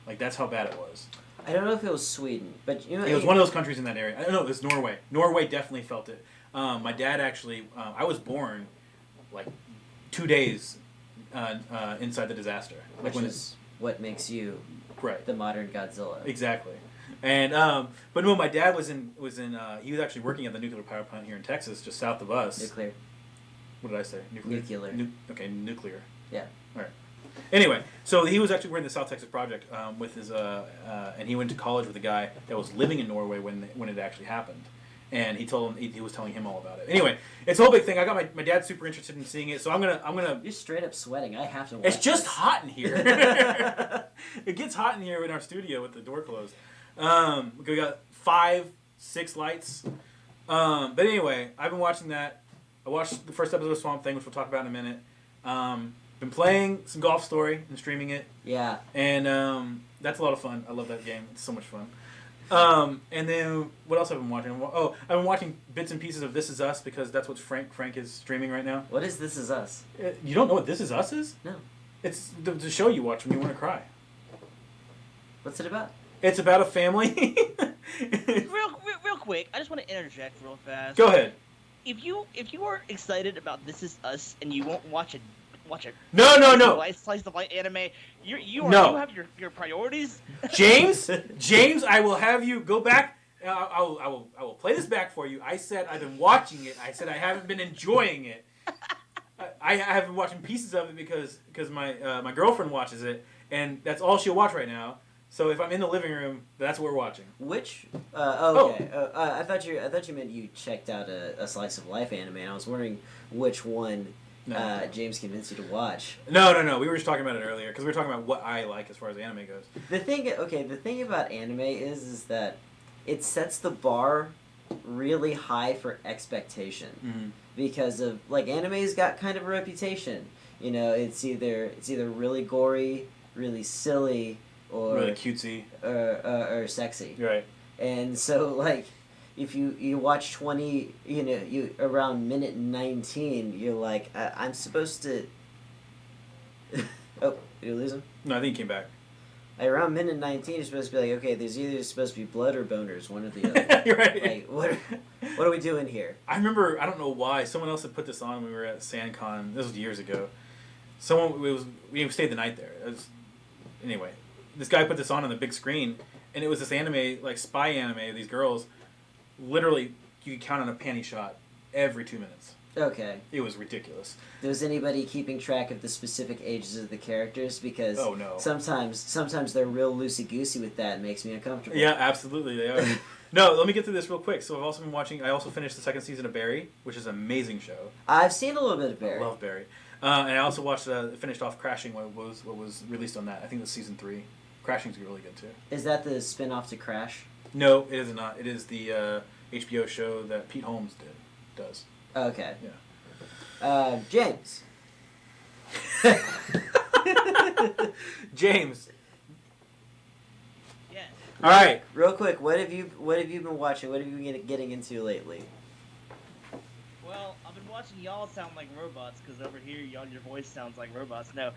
Like that's how bad it was. I don't know if it was Sweden, but you know... It was one of those countries in that area. I don't know, it was Norway. Norway definitely felt it. My dad actually... I was born, like, 2 days inside the disaster. Which is what makes you the modern Godzilla. Exactly. And, but no, my dad was in he was actually working at the nuclear power plant here in Texas, just south of us. Nuclear. What did I say? Nuclear. Okay, nuclear. Yeah. All right. Anyway, so he was actually working the South Texas project with his, and he went to college with a guy that was living in Norway when it actually happened, and he was telling him all about it. Anyway, it's a whole big thing. I got my dad's super interested in seeing it, so I'm gonna. You're straight up sweating. I have to watch It's just this. hot in here. It gets hot in here in our studio with the door closed. We got 5-6 lights. But anyway, I've been watching that. I watched the first episode of Swamp Thing, which we'll talk about in a minute. Been playing some Golf Story and streaming it. Yeah. And that's a lot of fun. I love that game. It's so much fun. And then what else have I been watching? Oh, I've been watching bits and pieces of This Is Us because that's what Frank is streaming right now. What is This Is Us? You don't know what This Is Us is? No. It's the show you watch when you want to cry. What's it about? It's about a family. real quick, I just want to interject real fast. Go ahead. If you are excited about This Is Us and you won't watch it. No. Slice of life anime. You have your priorities. James, I will have you go back. I will play this back for you. I said I've been watching it. I said I haven't been enjoying it. I have been watching pieces of it because my girlfriend watches it, and that's all she'll watch right now. So if I'm in the living room, that's what we're watching. Which? Okay. I thought you meant you checked out a slice of life anime, and I was wondering which one. No. James convinced you to watch. No. We were just talking about it earlier because we were talking about what I like as far as anime goes. The thing about anime is that it sets the bar really high for expectation because of like anime's got kind of a reputation. You know, it's either really gory, really silly, or really cutesy, or sexy. Right. And so like if you watch 20, you around minute 19, you're like, I'm supposed to. Oh, did you lose him? No, I think he came back. Around minute 19, you're supposed to be like, okay, there's either supposed to be blood or boners, one or the other. You're right. Like, what are we doing here? I remember, I don't know why, someone else had put this on when we were at SanCon. This was years ago. We stayed the night there. Anyway, this guy put this on the big screen, and it was this anime, like spy anime, these girls, literally, you could count on a panty shot every 2 minutes. Okay. It was ridiculous. Was anybody keeping track of the specific ages of the characters? Because oh, no. sometimes they're real loosey-goosey with that and makes me uncomfortable. Yeah, absolutely, they are. No, let me get through this real quick. So I've also been watching, I also finished the second season of Barry, which is an amazing show. I've seen a little bit of Barry. I love Barry. And I also watched, finished off Crashing, what was released on that. I think that's season 3. Crashing's really good, too. Is that the spin-off to Crash? No, it is not. It is the HBO show that Pete Holmes does. Okay. Yeah. James. James. Yeah. All right. Real quick, what have you been watching? What have you been getting into lately? Well, I've been watching y'all sound like robots because over here, your voice sounds like robots. No.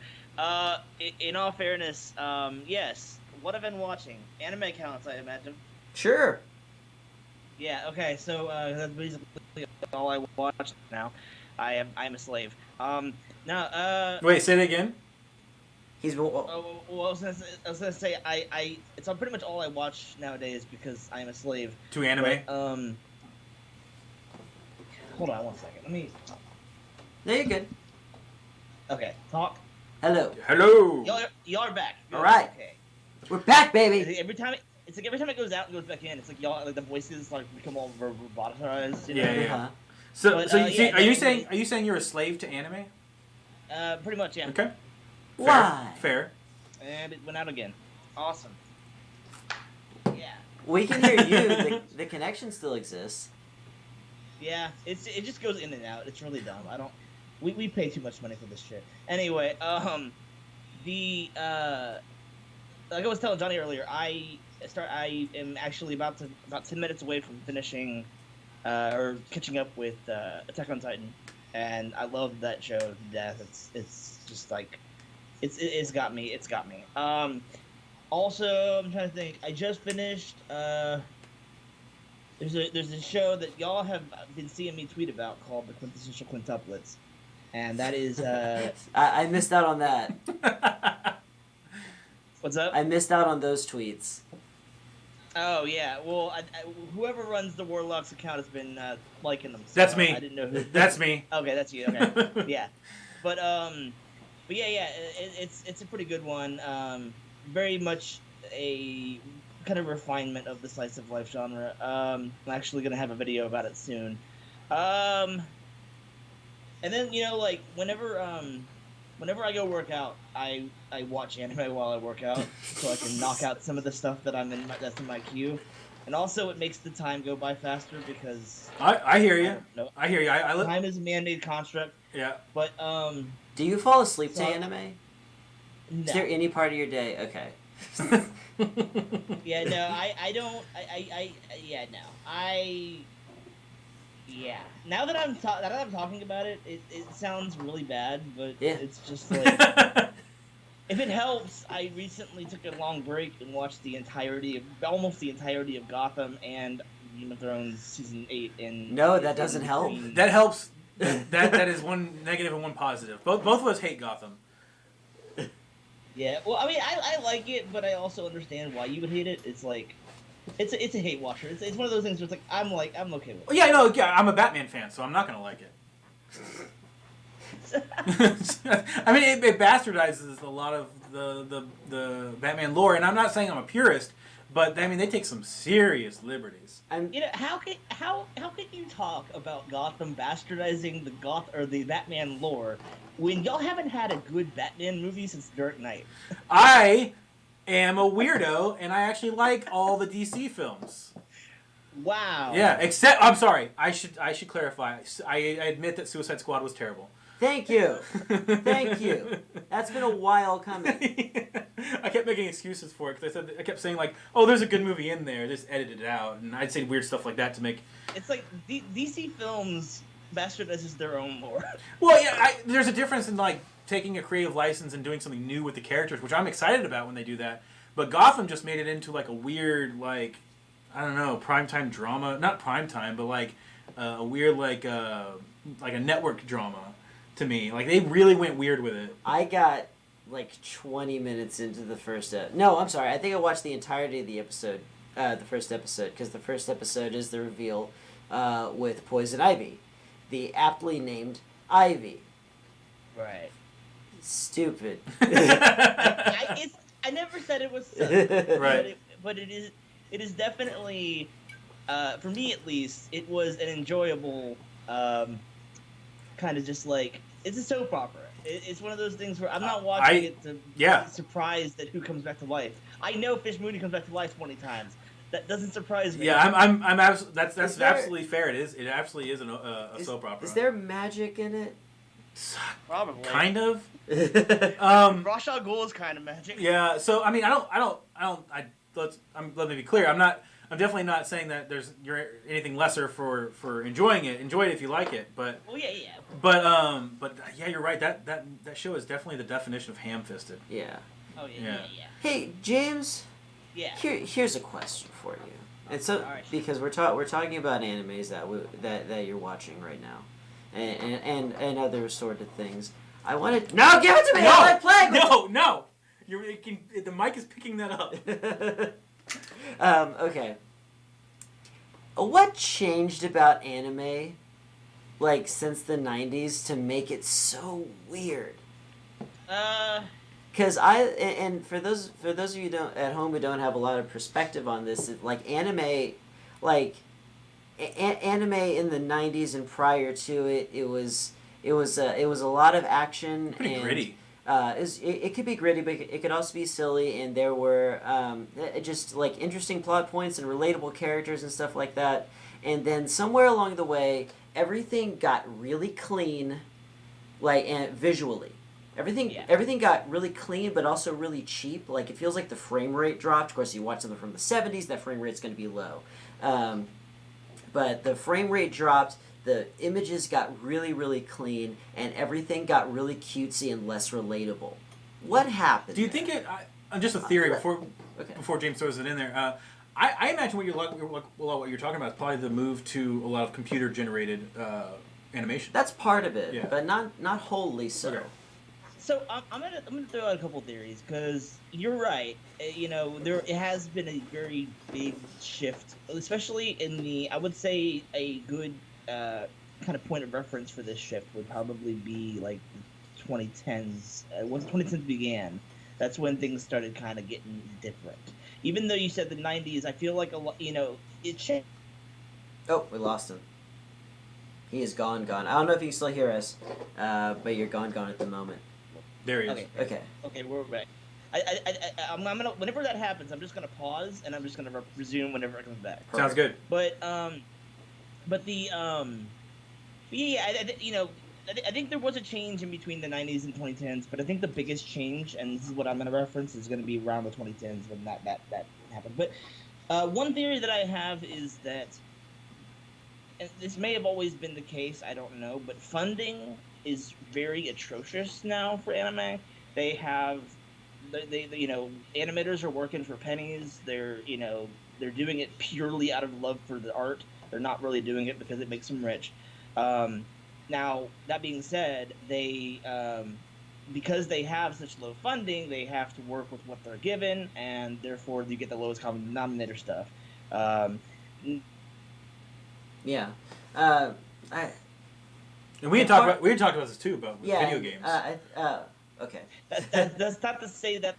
In all fairness, yes. What I've been watching? Anime counts, I imagine. Sure. Yeah. Okay. So that's basically all I watch now. I'm a slave. Now. Wait, say it again. He's been. Well, I was gonna say it's pretty much all I watch nowadays because I am a slave. To anime. But, hold on 1 second. Let me. No, you're good. Okay. Talk. Hello. Hello. Y'all are back. All right. Okay. We're back, baby. Every time it goes out and goes back in, it's like y'all like the voices like become all roboticized. You know? Yeah. Uh-huh. So, But, are you saying you're a slave to anime? Pretty much, yeah. Okay. Why? Fair. And it went out again. Awesome. Yeah. We can hear you. The connection still exists. Yeah. It just goes in and out. It's really dumb. We pay too much money for this shit. Anyway, like I was telling Johnny earlier, I am actually about 10 minutes away from finishing or catching up with Attack on Titan, and I love that show to death. It's just like it's got me. It's got me. Also, I'm trying to think. I just finished. There's a show that y'all have been seeing me tweet about called The Quintessential Quintuplets, and that is. I missed out on that. What's up? I missed out on those tweets. Oh yeah, well, whoever runs the Warlocks account has been liking them. So That's me. I didn't know who. That's me. Okay, that's you. Okay, yeah, but yeah, it's a pretty good one. Very much a kind of refinement of the slice of life genre. I'm actually gonna have a video about it soon. And then like whenever I go work out, I watch anime while I work out, so I can knock out some of the stuff that's in my queue, and also it makes the time go by faster because I hear you. I hear you. Time is a man-made construct. Yeah. But Do you fall asleep to So- anime? no. Is there any part of your day? Okay. Yeah, no, I don't. Yeah. Now that I'm talking about it, it sounds really bad, but Yeah. it's just like if it helps. I recently took a long break and watched almost the entirety of Gotham and Game of Thrones season 8. No, that doesn't help. That helps. That is one negative and one positive. Both of us hate Gotham. Yeah, well, I mean, I like it, but I also understand why you would hate it. It's like, it's a hate watcher. It's one of those things where it's like, I'm okay with it. Well, yeah, no, yeah, I'm a Batman fan, so I'm not gonna like it. I mean, it bastardizes a lot of the Batman lore, and I'm not saying I'm a purist, but I mean, they take some serious liberties. How can you talk about Gotham bastardizing the Batman lore when y'all haven't had a good Batman movie since Dark Knight? I am a weirdo, and I actually like all the DC films. Wow. Yeah, except I'm sorry. I should clarify. I admit that Suicide Squad was terrible. Thank you. Thank you. That's been a while coming. I kept making excuses for it because I kept saying like, "Oh, there's a good movie in there." Just edited it out, and I'd say weird stuff like that to make. It's like DC films bastardizes their own lore. Well, yeah, there's a difference in like taking a creative license and doing something new with the characters, which I'm excited about when they do that. But Gotham just made it into like a weird like, I don't know, primetime drama. Not primetime, but like a weird like a network drama. To me, like they really went weird with it. I got like 20 minutes into the first no, I'm sorry. I think I watched the entirety of the episode, the first episode, because the first episode is the reveal with Poison Ivy, the aptly named Ivy. Right. Stupid. I never said it was suck, right, but it is definitely, for me at least, it was an enjoyable. Kind of just like it's a soap opera. It's one of those things where I'm not watching it to be surprised at who comes back to life. I know Fish Mooney comes back to life 20 times. That doesn't surprise me. Yeah, that's absolutely fair. It absolutely is a soap opera. Is there magic in it? Probably. Kind of. Ra's al Ghul is kind of magic. Yeah. So I mean, let me be clear. I'm definitely not saying that you're anything lesser for enjoying it. Enjoy it if you like it, but. Oh yeah. But yeah, you're right. That show is definitely the definition of ham-fisted. Yeah. Oh yeah. Hey James. Yeah. Here's a question for you. And so right. because we're talking about animes that you're watching right now, and other sort of things. I wanted no, give it to me. No, I like playing. No. The mic is picking that up. Okay. What changed about anime, like since the '90s, to make it so weird? Because and for those of you at home who don't have a lot of perspective on this, like anime, anime in the '90s and prior to it, it was a lot of action. Pretty and gritty. It could be gritty, but it could also be silly, and there were just like interesting plot points and relatable characters and stuff like that. And then somewhere along the way, everything got really clean, and visually, everything got really clean, but also really cheap. Like it feels like the frame rate dropped. Of course, you watch something from the '70s, that frame rate's going to be low, but the frame rate dropped. The images got really, really clean, and everything got really cutesy and less relatable. What happened? Do you think it? Just a theory before James throws it in there. I imagine what you're talking about is probably the move to a lot of computer generated animation. That's part of it, but not wholly so. Okay. So I'm gonna throw out a couple theories because you're right. It has been a very big shift, especially in I would say a good. Kind of point of reference for this shift would probably be like 2010s. Once 2010s began, that's when things started kind of getting different. Even though you said the 90s, I feel like a lot, it changed. Oh, we lost him. He is gone. I don't know if you can still hear us, but you're gone at the moment. There he is. Okay, we're back. I'm gonna whenever that happens, I'm just gonna pause and I'm just gonna resume whenever it comes back. Sounds good. But the I think there was a change in between the 90s and 2010s, but I think the biggest change, and this is what I'm going to reference, is going to be around the 2010s when that happened. But one theory that I have is that, and this may have always been the case, I don't know, but funding is very atrocious now for anime. They animators are working for pennies. They're doing it purely out of love for the art. They're not really doing it because it makes them rich. Now, that being said, they because they have such low funding, they have to work with what they're given, and therefore you get the lowest common denominator stuff. Yeah. And we had talked about this too about video games. Okay. That's not to say that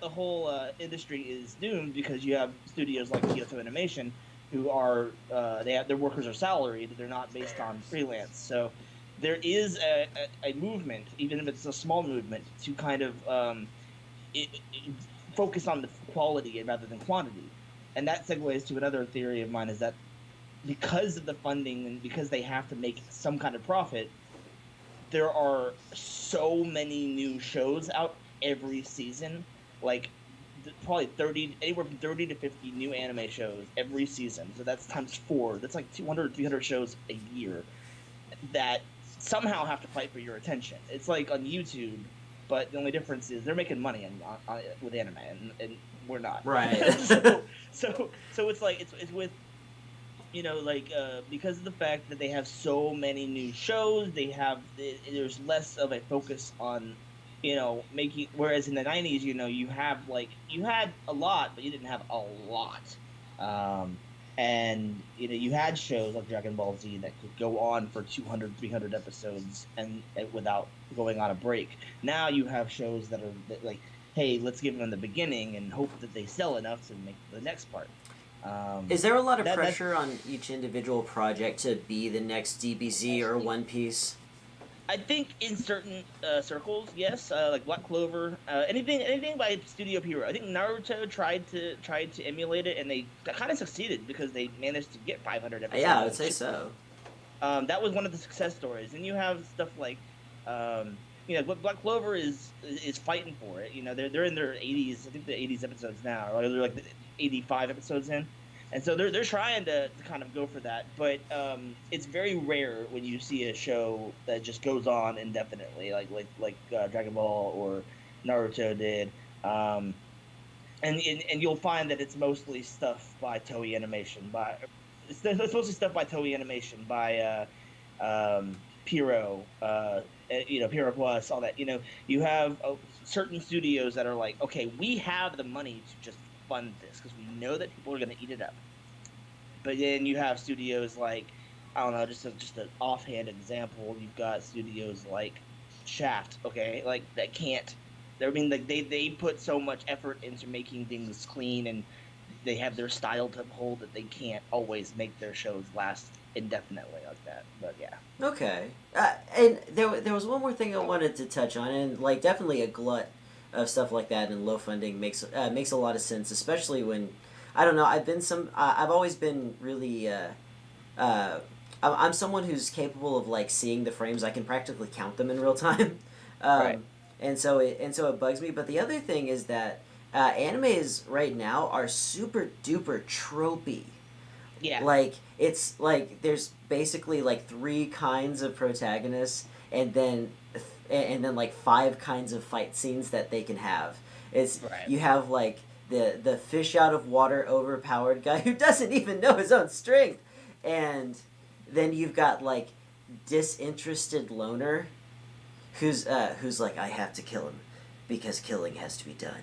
the whole industry is doomed, because you have studios like Kyoto Animation who are their workers are salaried. They're not based on freelance. So there is a movement, even if it's a small movement, to kind of focus on the quality rather than quantity. and that segues to another theory of mine, is that because of the funding and because they have to make some kind of profit, there are so many new shows out every season. Like probably 30, anywhere from 30 to 50 new anime shows every season. So that's times 4. That's like 200, 300 shows a year that somehow have to fight for your attention. It's like on YouTube, but the only difference is they're making money with anime, and we're not. Right. So it's like it's with, like, because of the fact that they have so many new shows, there's less of a focus on, making. Whereas in the '90s, you had a lot, but you didn't have a lot. And you had shows like Dragon Ball Z that could go on for 200, 300 episodes and without going on a break. Now you have shows that are like, hey, let's give them the beginning and hope that they sell enough to make the next part. Is there a lot of pressure on each individual project to be the next DBZ or One Piece? I think in certain circles, yes, like Black Clover, anything by Studio Pierrot. I think Naruto tried to emulate it, and they kind of succeeded because they managed to get 500 episodes. Yeah, I would say so. That was one of the success stories, and you have stuff like, Black Clover is fighting for it. They're in their 80s. I think the 80s episodes now, or they're like the 85 episodes in. And so they're trying to kind of go for that, but it's very rare when you see a show that just goes on indefinitely, like Dragon Ball or Naruto did, and you'll find that it's mostly stuff by Toei Animation. It's mostly stuff by Toei Animation, by Pierrot, Pierrot Plus, all that. You have certain studios that are like, okay, we have the money to just fund this because we know that people are going to eat it up. But then you have studios like, I don't know, just an offhand example. You've got studios like Shaft, okay, like that can't. I mean, like they put so much effort into making things clean, and they have their style to uphold that they can't always make their shows last indefinitely like that. But yeah. Okay, and there was one more thing I wanted to touch on, and like definitely a glut of stuff like that and low funding makes a lot of sense, especially when, I don't know, I've always been really I'm someone who's capable of like seeing the frames. I can practically count them in real time. Right. And so it bugs me. But the other thing is that animes right now are super duper tropey. Yeah. Like it's like there's basically like 3 kinds of protagonists, and then like 5 kinds of fight scenes that they can have. Right. You have like the fish out of water overpowered guy who doesn't even know his own strength, and then you've got like disinterested loner who's like, I have to kill him because killing has to be done.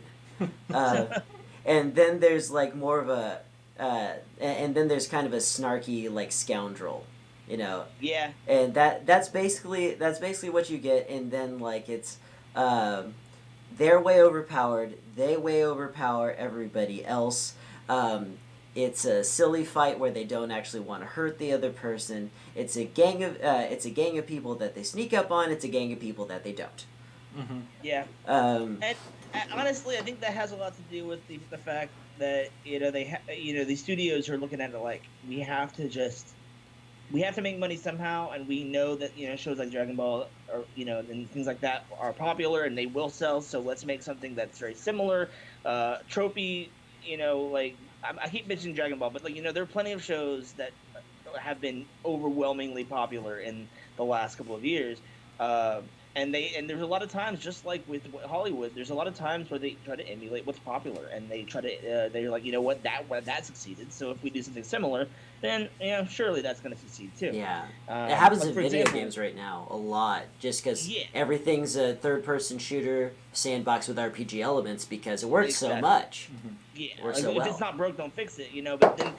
And then there's like more of a and then there's kind of a snarky like scoundrel, Yeah. and that's basically what you get. And then like it's they're way overpowered, they way overpower everybody else. It's a silly fight where they don't actually want to hurt the other person. It's a gang of people that they sneak up on. It's a gang of people that they don't. Mm-hmm. Yeah. And honestly, I think that has a lot to do with the fact that these studios are looking at it like, we have to make money somehow, and we know that shows like Dragon Ball or and things like that are popular and they will sell. So let's make something that's very similar, tropey. Like I keep mentioning Dragon Ball, but there are plenty of shows that have been overwhelmingly popular in the last couple of years. And there's a lot of times, just like with Hollywood, there's a lot of times where they try to emulate what's popular, and they try to they're like, that succeeded, so if we do something similar, then surely that's going to succeed too. Yeah, it happens like, in for video example, games right now a lot, just because Yeah. everything's a third-person shooter sandbox with RPG elements because it works so Exactly. much. Mm-hmm. Yeah, Works like, so if well. it's not broke, don't fix it. But then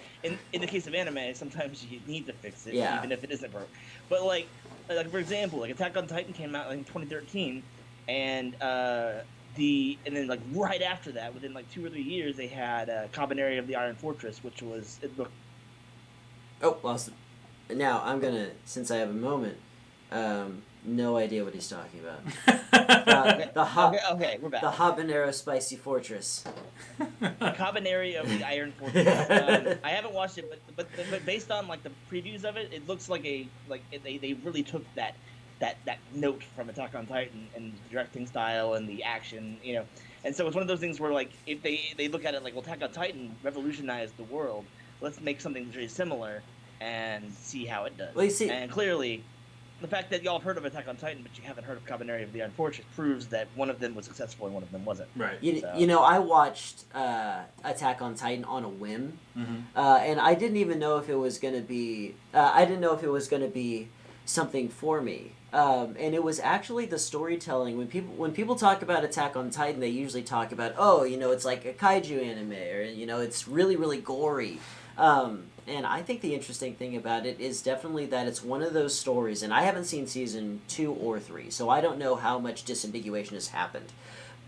in the case of anime, sometimes you need to fix it, Yeah. even if it isn't broke. But like for example, like Attack on Titan came out in 2013, and then like right after that, within like 2 or 3 years, they had Cabaneri of the Iron Fortress, which was Oh, lost it. Now I'm gonna, since I have a moment, No idea what he's talking about. Okay, we're back. The habanero spicy fortress. Cabaneri of the Iron Fortress. I haven't watched it, but based on like the previews of it, it looks like they really took that note from Attack on Titan and the directing style and the action, And so it's one of those things where like if they look at it like, well, Attack on Titan revolutionized the world, let's make something very similar and see how it does. Well, you see, and clearly, the fact that y'all have heard of Attack on Titan, but you haven't heard of Cabaneri of the Iron Fortress, proves that one of them was successful and one of them wasn't. Right. I watched Attack on Titan on a whim, and I didn't even know if it was going to be. I didn't know if it was going to be something for me. And it was actually the storytelling. When people talk about Attack on Titan, they usually talk about, it's like a kaiju anime, or it's really, really gory. And I think the interesting thing about it is definitely that it's one of those stories, and I haven't seen season 2 or 3, so I don't know how much disambiguation has happened.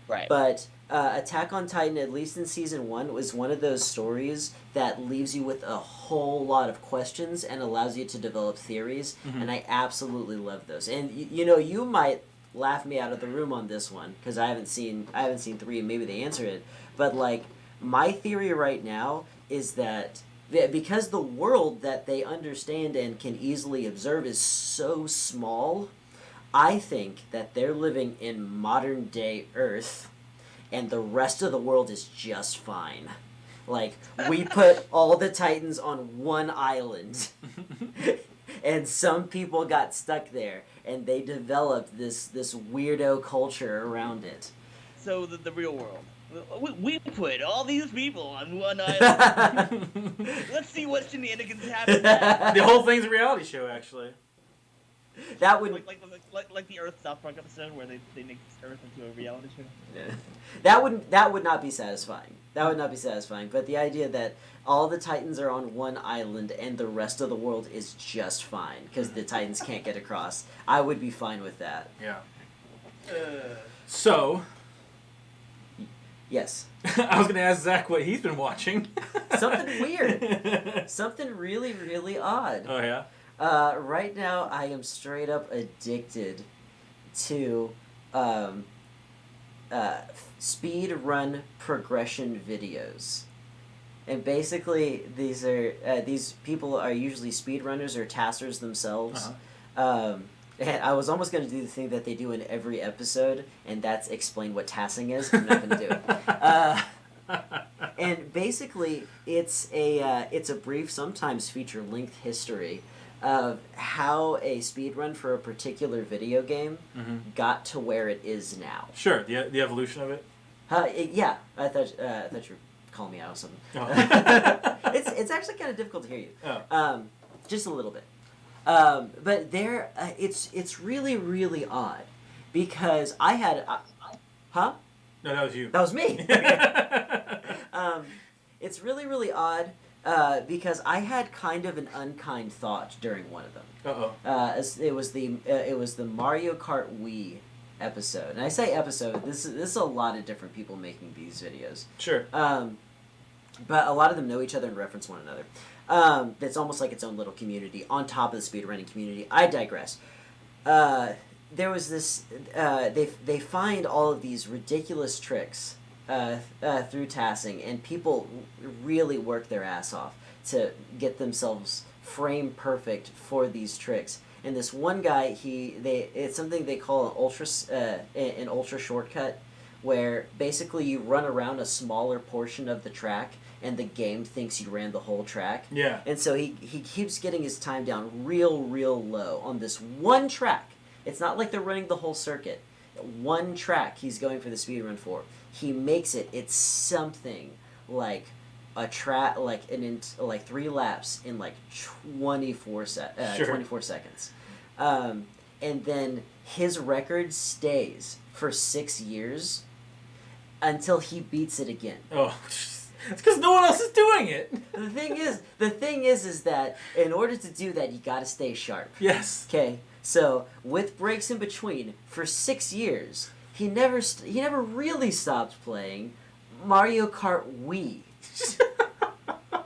Right. But Attack on Titan, at least in season 1, was one of those stories that leaves you with a whole lot of questions and allows you to develop theories, and I absolutely love those. And you might laugh me out of the room on this one because I haven't seen 3, and maybe they answer it. But like my theory right now is that because the world that they understand and can easily observe is so small, I think that they're living in modern day Earth and the rest of the world is just fine. Like, we put all the Titans on one island and some people got stuck there and they developed this weirdo culture around it. So the real world. We put all these people on one island. Let's see what shenanigans happen. The whole thing's a reality show, actually. That would like the Earth South Park episode where they make Earth into a reality show. Yeah. That would not be satisfying. That would not be satisfying. But the idea that all the Titans are on one island and the rest of the world is just fine because the Titans can't get across, I would be fine with that. Yeah. So. Yes. I was going to ask Zach what he's been watching. Something weird. Something really, really odd. Oh, yeah? Right now, I am straight up addicted to speed run progression videos. And basically, these people are usually speedrunners or taskers themselves. And I was almost going to do the thing that they do in every episode, and that's explain what tassing is. I'm not going to do it. And basically, it's a brief, sometimes feature-length history of how a speedrun for a particular video game got to where it is now. Sure, the evolution of it? Yeah, I thought you were calling me out on something. Oh. It's actually kind of difficult to hear you. Oh. Just a little bit. But there, it's really, really odd because I had, huh? No, that was you. That was me. It's really, really odd because I had kind of an unkind thought during one of them. It was the Mario Kart Wii episode, and I say episode. This is a lot of different people making these videos. Sure. But a lot of them know each other and reference one another. It's almost like its own little community on top of the speedrunning community. I digress. There was this. They find all of these ridiculous tricks through tassing, and people really work their ass off to get themselves frame perfect for these tricks. And this one guy, it's something they call an ultra shortcut, where basically you run around a smaller portion of the track and the game thinks you ran the whole track. Yeah. And so he keeps getting his time down real low on this one track. It's not like they're running the whole circuit. One track he's going for the speedrun for. He makes it. It's something like a track, like 3 laps in like 24 seconds. And then his record stays for 6 years until he beats it again. Oh, it's because no one else is doing it. The thing is that in order to do that, you got to stay sharp. Yes. Okay. So with breaks in between, for 6 years, he never really stopped playing Mario Kart Wii.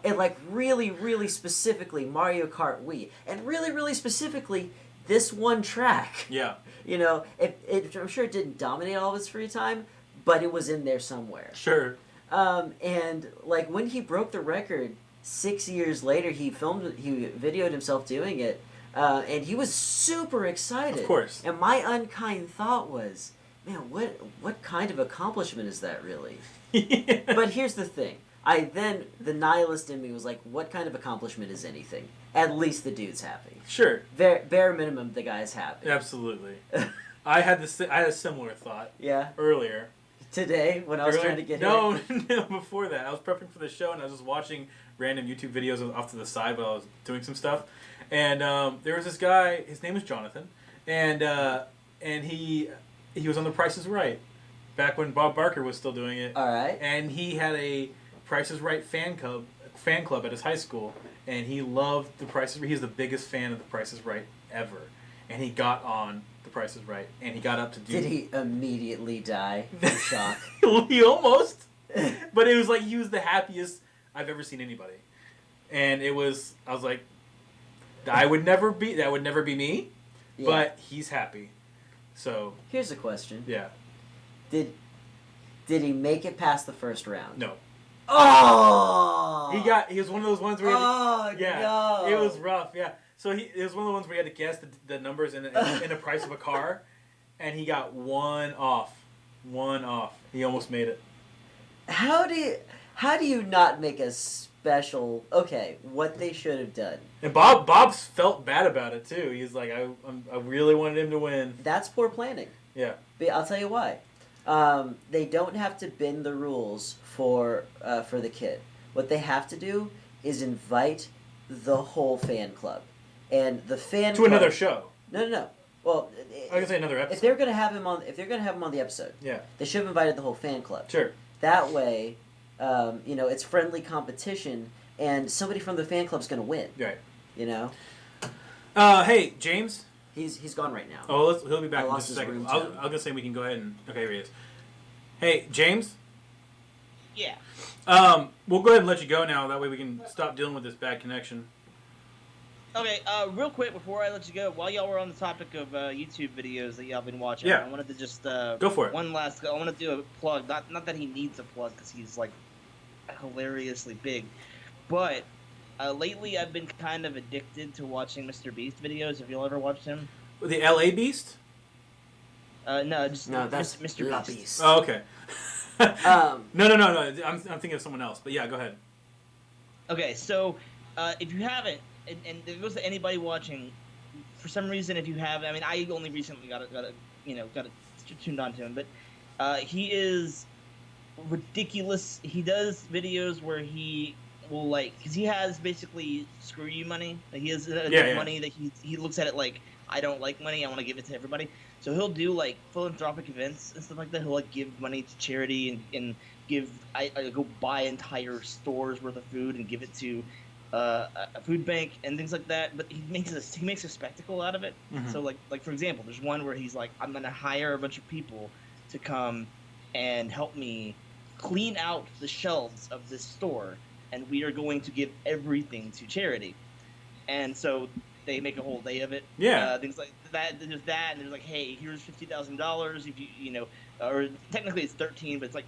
And like really specifically Mario Kart Wii, and really specifically this one track. Yeah. You know, I'm sure it didn't dominate all of his free time, but it was in there somewhere. Sure. And like when he broke the record 6 years later, he videoed himself doing it, and he was super excited. Of course. And my unkind thought was, man, what kind of accomplishment is that really? Yeah. But here's the thing. The nihilist in me was like, what kind of accomplishment is anything? At least the dude's happy. Sure. Bare minimum, the guy's happy. Absolutely. I had a similar thought. Yeah. Earlier. Today, when I was trying to get no, before that. I was prepping for the show, and I was just watching random YouTube videos off to the side while I was doing some stuff. And there was this guy, his name was Jonathan, and he was on The Price is Right, back when Bob Barker was still doing it. All right. And he had a Price is Right fan club at his high school, and he loved The Price is Right. He's the biggest fan of The Price is Right ever. And he got on The Price is Right, and he got up to do... Did he immediately die from shock? He almost. But it was like he was the happiest I've ever seen anybody. And I was like, that would never be me, Yeah. but he's happy. So... Here's a question. Yeah. Did he make it past the first round? No. Oh! He was one of those ones where... No! It was rough, yeah. So it was one of the ones where you had to guess the numbers in the price of a car, and he got one off. He almost made it. How do you not make a special... Okay, what they should have done. And Bob felt bad about it, too. He's like, I really wanted him to win. That's poor planning. Yeah. But I'll tell you why. They don't have to bend the rules for the kid. What they have to do is invite the whole fan club. And the fan to club, another show. No. Well, I was gonna say another episode. If they're gonna have him on the episode, yeah, they should have invited the whole fan club. Sure. That way, it's friendly competition, and somebody from the fan club's gonna win. Right. You know. Hey, James. He's gone right now. Oh, he'll be back in lost just a his second. room I was tone. gonna say we can go ahead and okay, here he is. Hey, James. Yeah. We'll go ahead and let you go now. That way we can stop dealing with this bad connection. Okay, real quick before I let you go, while y'all were on the topic of YouTube videos that y'all been watching, Yeah. I wanted to just go for it. I want to do a plug. Not that he needs a plug because he's like hilariously big, but lately I've been kind of addicted to watching Mr. Beast videos. Have y'all ever watched him? The LA Beast? No, that's Mr. Beast. Beast. Oh, okay. Um, No. I'm thinking of someone else. But yeah, go ahead. Okay, so if you haven't, and it goes to anybody watching, for some reason, if you have, I mean, I only recently got tuned on to him, but he is ridiculous. He does videos where he will because he has basically screw you money. Like, he has money that he looks at it like, I don't like money, I want to give it to everybody. So he'll do philanthropic events and stuff like that. He'll give money to charity and give. I go buy entire stores worth of food and give it to a food bank and things like that. But he makes a spectacle out of it. Mm-hmm. So like for example, there's one where he's like, I'm gonna hire a bunch of people to come and help me clean out the shelves of this store, and we are going to give everything to charity. And so they make a whole day of it. Yeah. Things like that. There's that, and there's like, hey, here's $50,000 if you or technically it's 13, but it's like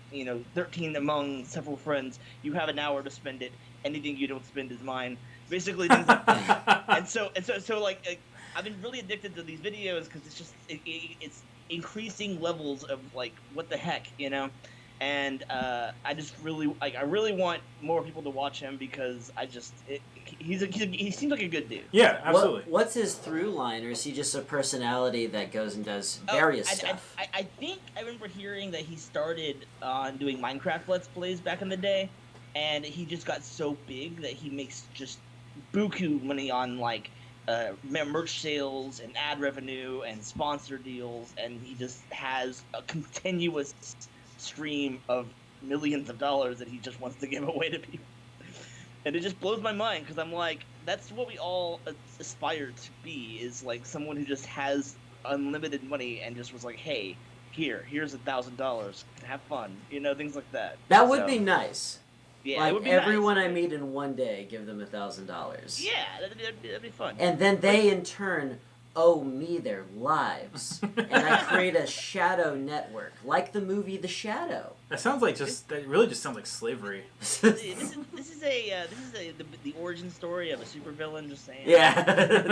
13 among several friends. You have an hour to spend it. Anything you don't spend is mine. Basically, things like that. and so I've been really addicted to these videos because it's just it's increasing levels of what the heck, And I just really I really want more people to watch him because he seems like a good dude. Yeah, absolutely. What's his through line, or is he just a personality that goes and does various stuff? I think I remember hearing that he started on doing Minecraft Let's Plays back in the day, and he just got so big that he makes just buku money on merch sales and ad revenue and sponsor deals, and he just has a continuous stream of millions of dollars that he just wants to give away to people. And it just blows my mind because I'm like, that's what we all aspire to be, is someone who just has unlimited money and just was like, hey, here's $1,000, have fun, things like that. That would be nice. Yeah, it would be everyone nice. I meet in one day, give them $1,000. Yeah, that'd be fun. And then they in turn owe me their lives, and I create a shadow network, like the movie The Shadow. That really just sounds like slavery. This is the origin story of a supervillain. Just saying. Yeah,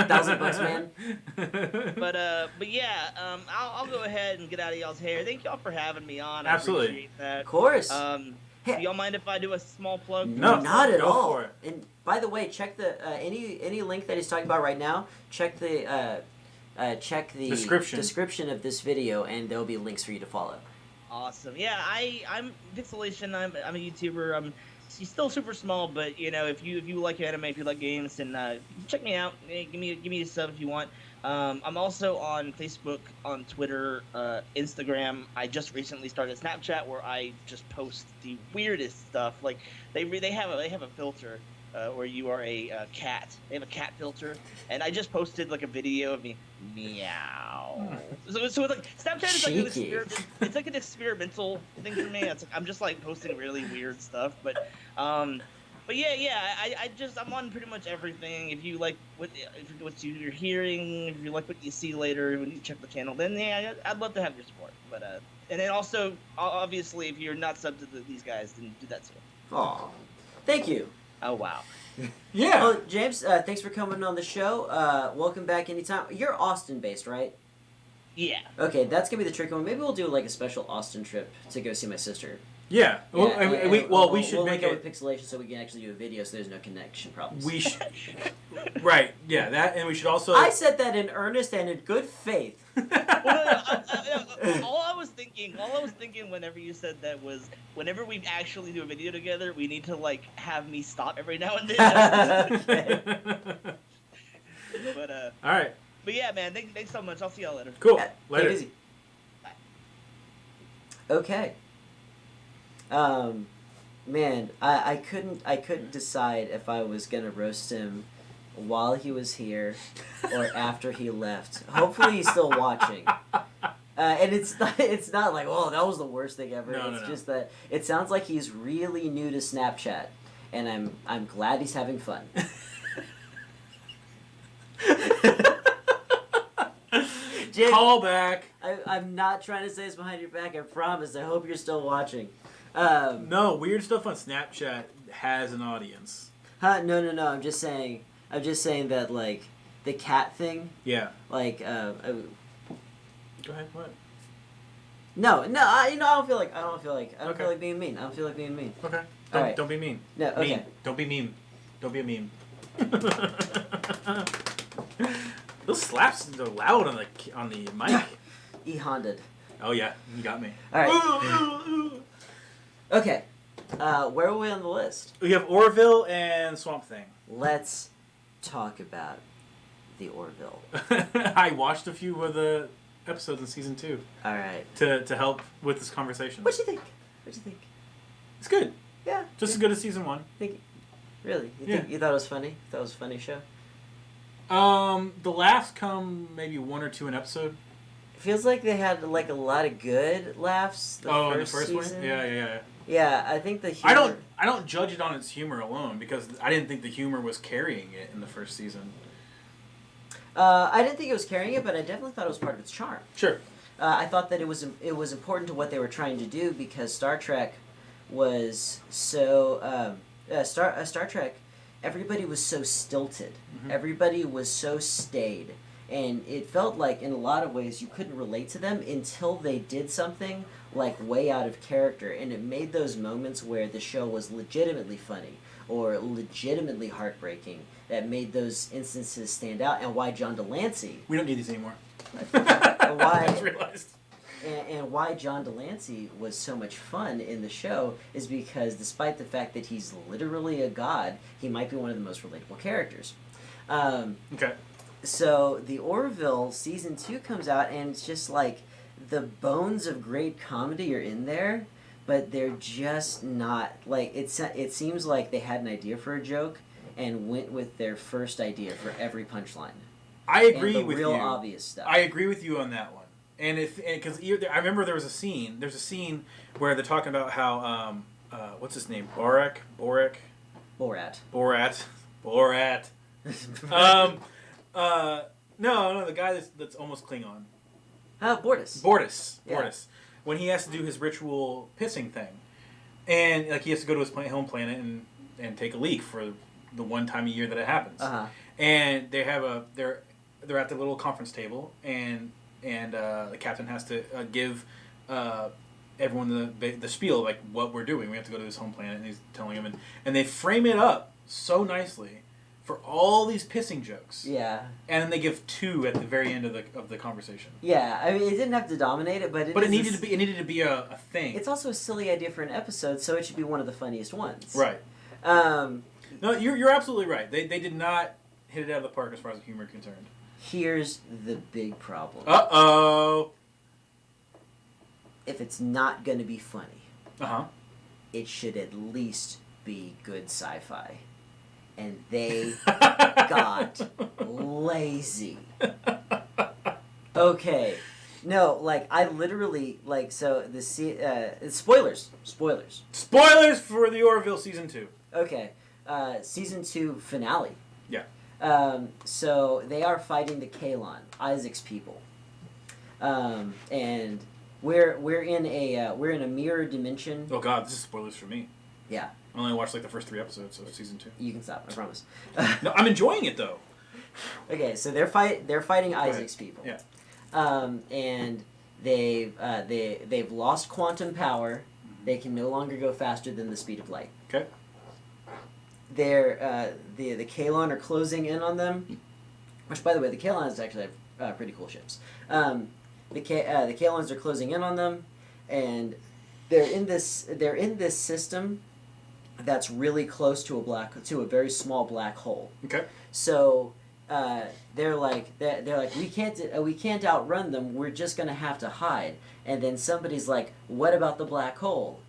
$1,000, man. But yeah, I'll go ahead and get out of y'all's hair. Thank y'all for having me on. Absolutely. I appreciate that. Of course. Do y'all mind if I do a small plug? No, not at go all. for it. And by the way, check the any link that he's talking about right now. Check the description of this video, and there'll be links for you to follow. Awesome. Yeah, I'm Pixelation. I'm a YouTuber. He's still super small, but if you like anime, if you like games, then check me out. Give me a sub if you want. I'm also on Facebook, on Twitter, Instagram. I just recently started Snapchat where I just post the weirdest stuff. Like they have a filter where you are a cat. They have a cat filter, and I just posted like a video of me meow. So it's like Snapchat is like an experiment. It's like an experimental thing for me. It's like, I'm just like posting really weird stuff, but yeah, I'm on pretty much everything. If you like what you're hearing, if you like what you see later when you check the channel, then yeah, I'd love to have your support. But and then also, obviously, if you're not subbed to these guys, then do that too. Aw, thank you. Oh wow. Yeah. Well, James, thanks for coming on the show. Welcome back anytime. You're Austin based, right? Yeah. Okay, that's gonna be the tricky one. Maybe we'll do like a special Austin trip to go see my sister. Yeah. Well, we should we'll make it it with Pixelation so we can actually do a video, so there's no connection problems. We should. Right. Yeah. That, and we should also. I said that in earnest and in good faith. All I was thinking whenever you said that was, whenever we actually do a video together, we need to like have me stop every now and then. Okay. But All right. But yeah, man, thanks so much. I'll see y'all later. Cool. Yeah, Later. take it easy. Okay. Man, I couldn't decide if I was gonna roast him while he was here or after he left. Hopefully he's still watching. And it's not like, oh, that was the worst thing ever. It's just that it sounds like he's really new to Snapchat, and I'm glad he's having fun. Jim, Call back. I'm not trying to say this behind your back. I promise. I hope you're still watching. No, weird stuff on Snapchat has an audience. No. I'm just saying that like the cat thing. Yeah. Like. Go ahead. What? No. I don't feel like Okay. feel like being mean. I don't feel like being mean. Okay. All right. Don't be mean. No. Okay. Mean. Don't be mean. Don't be a meme. Those slaps are loud on the mic. E-Honda'd. Oh yeah, you got me. All right. Okay. Where are we on the list? We have Orville and Swamp Thing. Let's talk about the Orville. I watched a few of the episodes in season 2. All right. To help with this conversation. What'd you think? It's good. Yeah. Just as good as season 1. Really? You thought it was funny? You thought it was a funny show? The laughs come maybe 1 or 2 an episode. It feels like they had like a lot of good laughs. In the first season. one? Yeah. Yeah, I think the humor... I don't judge it on its humor alone, because I didn't think the humor was carrying it in the first season. I didn't think it was carrying it, but I definitely thought it was part of its charm. Sure. I thought that it was important to what they were trying to do, because Star Trek was so... Star Trek, everybody was so stilted. Mm-hmm. Everybody was so staid. And it felt like, in a lot of ways, you couldn't relate to them until they did something, like, way out of character. And it made those moments where the show was legitimately funny or legitimately heartbreaking that made those instances stand out. And why John Delancey... We don't need these anymore. Why... I just realized. And why John Delancey was so much fun in the show is because, despite the fact that he's literally a god, he might be one of the most relatable characters. Okay. So, the Orville Season 2 comes out, and it's just like, the bones of great comedy are in there, but they're just not, like, it seems like they had an idea for a joke, and went with their first idea for every punchline. I agree with you. Real obvious stuff. I agree with you on that one. And because I remember there's a scene where they're talking about how what's his name, Borat. No, the guy that's almost Klingon. Bortus. Bortus. Yeah. Bortus. When he has to do his ritual pissing thing. And like he has to go to his home planet and take a leak for the one time a year that it happens. Uh-huh. And they have they're at the little conference table and the captain has to give everyone the spiel, like what we're doing. We have to go to this home planet, and he's telling him, and they frame it up so nicely for all these pissing jokes. Yeah. And then they give 2 at the very end of the conversation. Yeah, I mean, it didn't have to dominate it, but it needed to be a thing. It's also a silly idea for an episode, so it should be one of the funniest ones. Right. No, you're absolutely right. They did not hit it out of the park as far as the humor is concerned. Here's the big problem. Uh-oh. If it's not going to be funny, it should at least be good sci-fi. And they got lazy. Okay. No, like, I literally, like, so spoilers. Spoilers for the Orville Season 2. Okay. Season 2 finale. Yeah. So they are fighting the Kalon, Isaac's people. And we're in a mirror dimension. Oh god, this is spoilers for me. Yeah. I only watched like the first 3 episodes of Season 2. You can stop, I promise. No, I'm enjoying it though. Okay, so they're fighting Isaac's people. Yeah. And they've lost quantum power. They can no longer go faster than the speed of light. Okay. The Kalon are closing in on them. Which, by the way, the Kalons actually have pretty cool ships. The Kalons are closing in on them, and they're in this system that's really close to a very small black hole. Okay. So they're like we can't outrun them. We're just gonna have to hide. And then somebody's like, what about the black hole?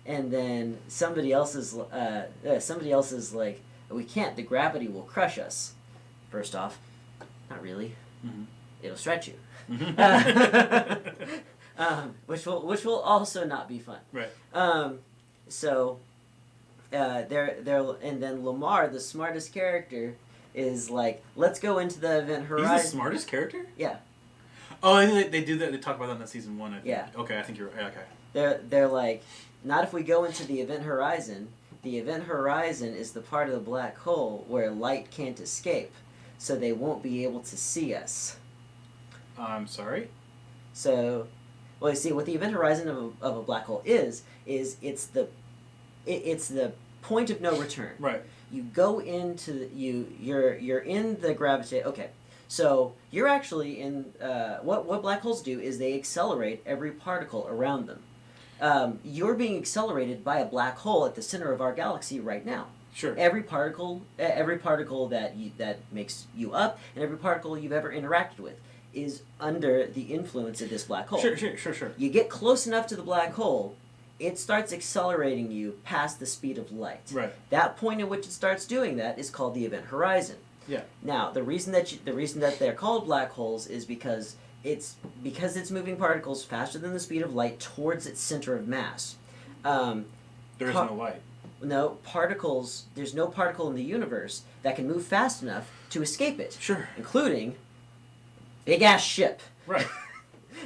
And then somebody else is like, we can't. The gravity will crush us. First off, not really. Mm-hmm. It'll stretch you. Which will also not be fun. Right. So they're and then Lamar, the smartest character, is like, let's go into the event horizon. He's the smartest character? Yeah. Oh, I think they do that. They talk about that in Season 1. I think. Yeah. Okay, I think you're right. Okay. They're like, not if we go into the event horizon. The event horizon is the part of the black hole where light can't escape, so they won't be able to see us. I'm sorry? So, well, you see, what the event horizon of a black hole is it's the point of no return. Right. You go into you're in the gravity. Okay, so you're actually in what black holes do is they accelerate every particle around them. You're being accelerated by a black hole at the center of our galaxy right now. Sure. Every particle that makes you up, and every particle you've ever interacted with is under the influence of this black hole. Sure. You get close enough to the black hole, it starts accelerating you past the speed of light. Right. That point at which it starts doing that is called the event horizon. Yeah. Now, the reason that they're called black holes is because it's moving particles faster than the speed of light towards its center of mass. There is no light. No particles. There's no particle in the universe that can move fast enough to escape it. Sure. Including big ass ship. Right.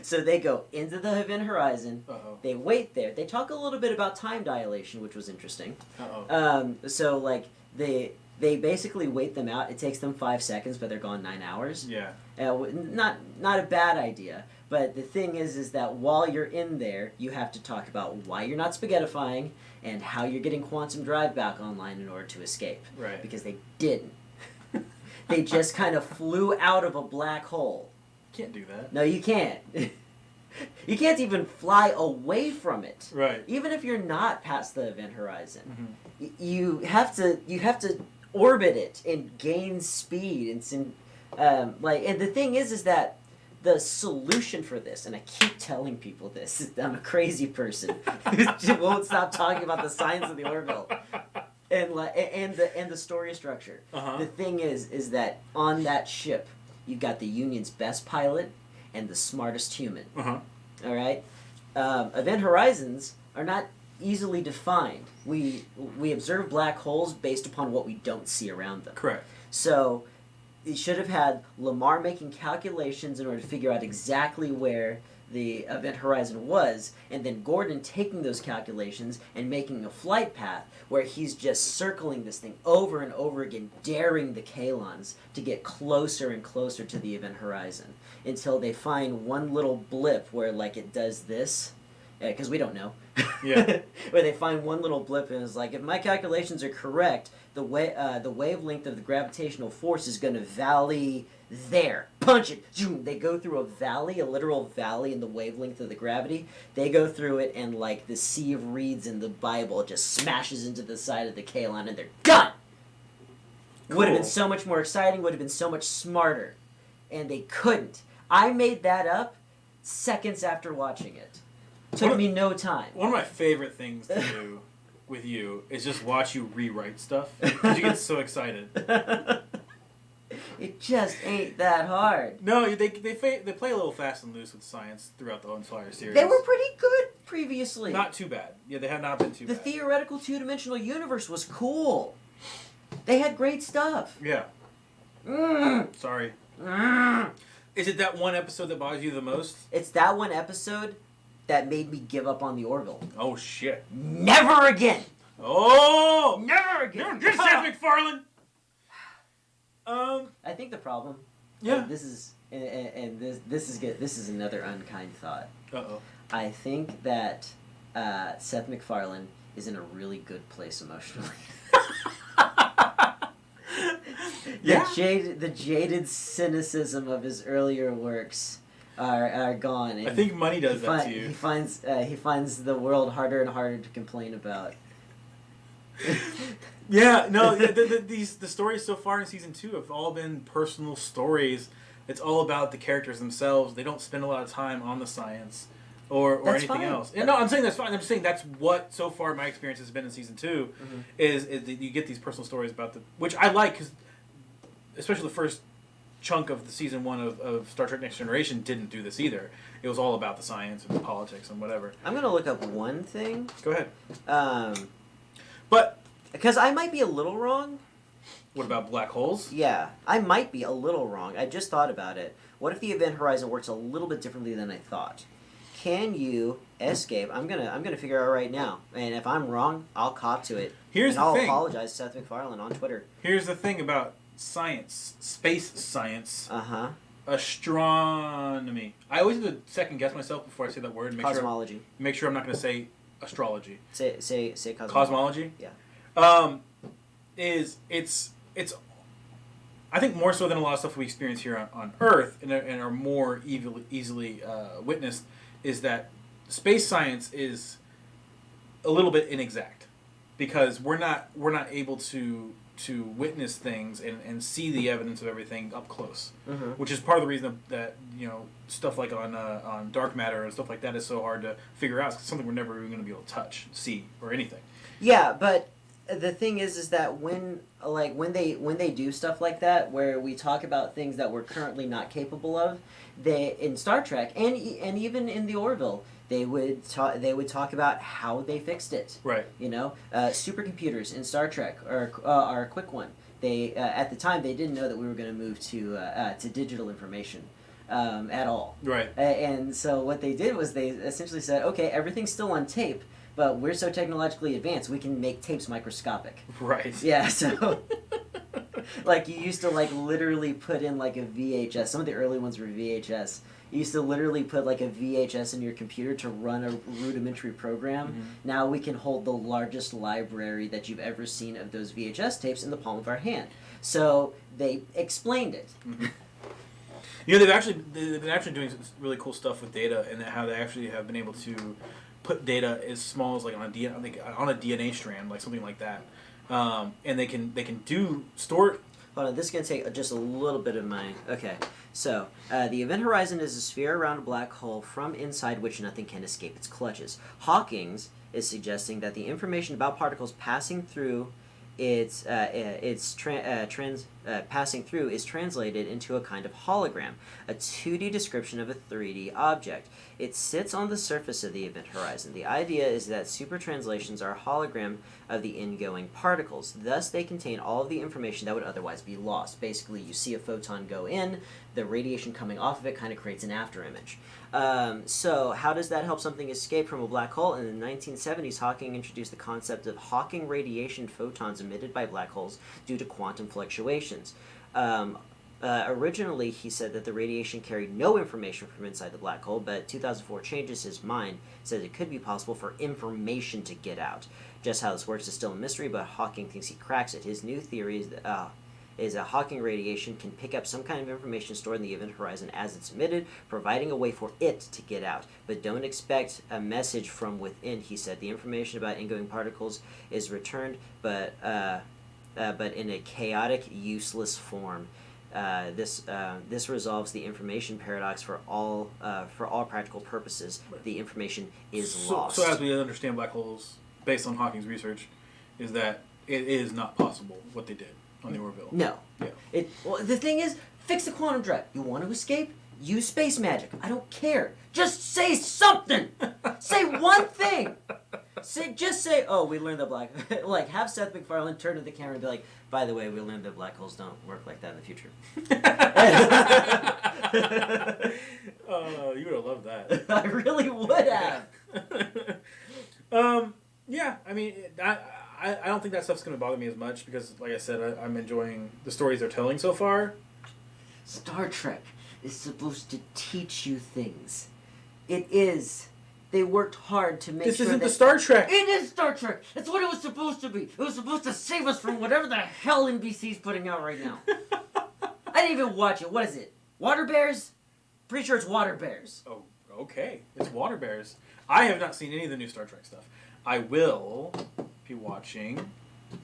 So they go into the event horizon. Uh-oh. They wait there. They talk a little bit about time dilation, which was interesting. Uh-oh. So like they basically wait them out. It takes them 5 seconds, but they're gone 9 hours. Yeah. Not a bad idea. But the thing is that while you're in there, you have to talk about why you're not spaghettifying and how you're getting quantum drive back online in order to escape. Right. Because they didn't. They just kind of flew out of a black hole. Can't do that. No, you can't. You can't even fly away from it. Right. Even if you're not past the event horizon, Mm-hmm. you have to orbit it and gain speed and and the thing is that the solution for this, and I keep telling people this, I'm a crazy person who won't stop talking about the science of the Orville and the story structure. Uh-huh. The thing is that on that ship, you've got the Union's best pilot and the smartest human. Uh-huh. All right? Event horizons are not easily defined. We observe black holes based upon what we don't see around them. Correct. So It should have had Lamar making calculations in order to figure out exactly where the event horizon was, and then Gordon taking those calculations and making a flight path where he's just circling this thing over and over again, daring the Kalons to get closer and closer to the event horizon until they find one little blip where, like, it does this, because we don't know. Yeah. Where they find one little blip and it's like, if my calculations are correct, the wavelength of the gravitational force is going to valley there. Punch it. Zoom. They go through a valley, a literal valley in the wavelength of the gravity. They go through it, and like the sea of reeds in the Bible just smashes into the side of the Kalon, and they're done. Cool. Would have been so much more exciting. Would have been so much smarter, and they couldn't. I made that up seconds after watching it. Took me no time. One of my favorite things to do with you is just watch you rewrite stuff because you get so excited. It just ain't that hard. No, they play a little fast and loose with science throughout the entire series. They were pretty good previously. Not too bad. Yeah, they have not been too The bad. theoretical two-dimensional universe was cool. They had great stuff. Yeah. Mm. Sorry. Mm. Is it that one episode that bothers you the most? It's that one episode that made me give up on the Orville. Oh, shit. Never again! Oh! Never again! You're Seth MacFarlane! I think the problem... Yeah. This is good. This is another unkind thought. Uh-oh. I think that Seth MacFarlane is in a really good place emotionally. Yeah. The jaded cynicism of his earlier works are gone. I think money does that to you. He finds the world harder and harder to complain about. Yeah, no, the stories so far in season 2 have all been personal stories. It's all about the characters themselves. They don't spend a lot of time on the science or That's anything fine. else. And no, I'm saying that's fine. I'm just saying that's what so far my experience has been in season 2 Mm-hmm. is that you get these personal stories about which I like because especially the first chunk of the season 1 of Star Trek Next Generation didn't do this either. It was all about the science and the politics and whatever. I'm gonna look up one thing. Go ahead. But because I might be a little wrong. What about black holes? Yeah, I might be a little wrong. I just thought about it. What if the event horizon works a little bit differently than I thought? Can you escape? I'm gonna figure out right now. And if I'm wrong, I'll cop to it. Here's and the I'll thing. apologize to Seth MacFarlane on Twitter. Here's the thing about science, space science, Uh-huh. astronomy. I always have to second guess myself before I say that word. And Cosmology. Make sure I'm not going to say astrology. Say cosmology. Cosmology. Yeah. It's I think more so than a lot of stuff we experience here on Earth and are more easily witnessed is that space science is a little bit inexact because we're not able to witness things and see the evidence of everything up close, Mm-hmm. which is part of the reason that stuff like on dark matter and stuff like that is so hard to figure out. It's something we're never even going to be able to touch, see, or anything. Yeah, but the thing is that when they do stuff like that, where we talk about things that we're currently not capable of, they in Star Trek and even in the Orville, they would talk about how they fixed it. Right. Supercomputers in Star Trek are a quick one. They at the time they didn't know that we were going to move to digital information at all. Right. And so what they did was they essentially said, okay, everything's still on tape, but we're so technologically advanced we can make tapes microscopic. Right. Yeah, so like you used to like literally put in like a VHS. Some of the early ones were VHS. You used to literally put like a VHS in your computer to run a rudimentary program. Mm-hmm. Now we can hold the largest library that you've ever seen of those VHS tapes in the palm of our hand. So they explained it. Mm-hmm. They've been actually doing some really cool stuff with data and how they actually have been able to put data as small as like on a DNA strand, like something like that, and they can store. Hold on, this is going to take just a little bit of my... Okay, so the event horizon is a sphere around a black hole from inside which nothing can escape its clutches. Hawking's is suggesting that the information about particles passing through its passing through is translated into a kind of hologram, a 2D description of a 3D object. It sits on the surface of the event horizon. The idea is that supertranslations are a hologram of the ingoing particles. Thus, they contain all of the information that would otherwise be lost. Basically, you see a photon go in, the radiation coming off of it kind of creates an afterimage. So, how does that help something escape from a black hole? In the 1970s, Hawking introduced the concept of Hawking radiation photons emitted by black holes due to quantum fluctuations. Originally, he said that the radiation carried no information from inside the black hole, but 2004 changes his mind, says it could be possible for information to get out. Just how this works is still a mystery, but Hawking thinks he cracks it. His new theory is that Hawking radiation can pick up some kind of information stored in the event horizon as it's emitted, providing a way for it to get out. But don't expect a message from within, he said. The information about ingoing particles is returned, but in a chaotic, useless form. This resolves the information paradox for all practical purposes. The information is lost. So as we understand black holes, based on Hawking's research, is that it is not possible what they did on the Orville. No. Yeah. Well, the thing is, fix the quantum drive. You want to escape? Use space magic. I don't care. Just say something. Say one thing. Just say, oh, we learned that black... like, have Seth MacFarlane turn to the camera and be like, by the way, we learned that black holes don't work like that in the future. You would have loved that. I really would have. Yeah, I mean, I don't think that stuff's going to bother me as much because, like I said, I'm enjoying the stories they're telling so far. Star Trek is supposed to teach you things. It is. They worked hard to make this sure isn't that... the Star Trek! It is Star Trek! That's what it was supposed to be! It was supposed to save us from whatever the hell NBC's putting out right now. I didn't even watch it. What is it? Water Bears? Pretty sure it's Water Bears. Oh, okay. It's Water Bears. I have not seen any of the new Star Trek stuff. I will be watching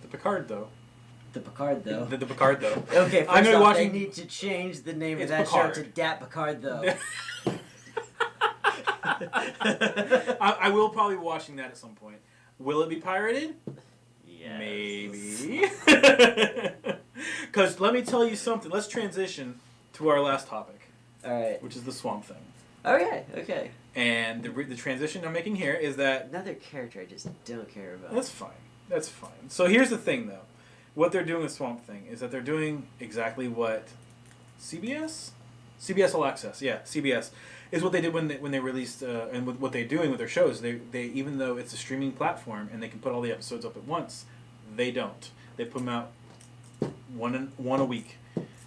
the Picard, though. The Picard, though. The Picard, though. Okay, I'm first off, watching... they need to change the name of It's that Picard. show to Dat Picard, though. I will probably be watching that at some point. Will it be pirated? Yes. Maybe. Because let me tell you something. Let's transition to our last topic. Alright. Which is the Swamp Thing. Okay. And the transition I'm making here is that... Another character I just don't care about. That's fine. So here's the thing, though. What they're doing with Swamp Thing is that they're doing exactly what CBS All Access, yeah, CBS, is what they did when they released, and what they're doing with their shows. They even though it's a streaming platform and they can put all the episodes up at once, they don't. They put them out one a week.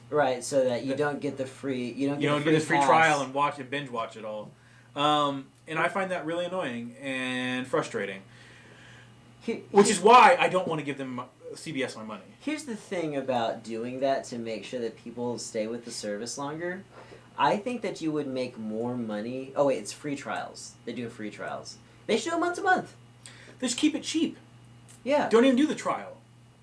Right, so that you don't get the free... You don't get this free trial and binge watch it all. And I find that really annoying and frustrating. Which is why I don't want to give them CBS my money. Here's the thing about doing that to make sure that people stay with the service longer. I think that you would make more money... Oh, wait, it's free trials. They do free trials. They should do month to month. They just keep it cheap. Yeah. Don't even do the trial.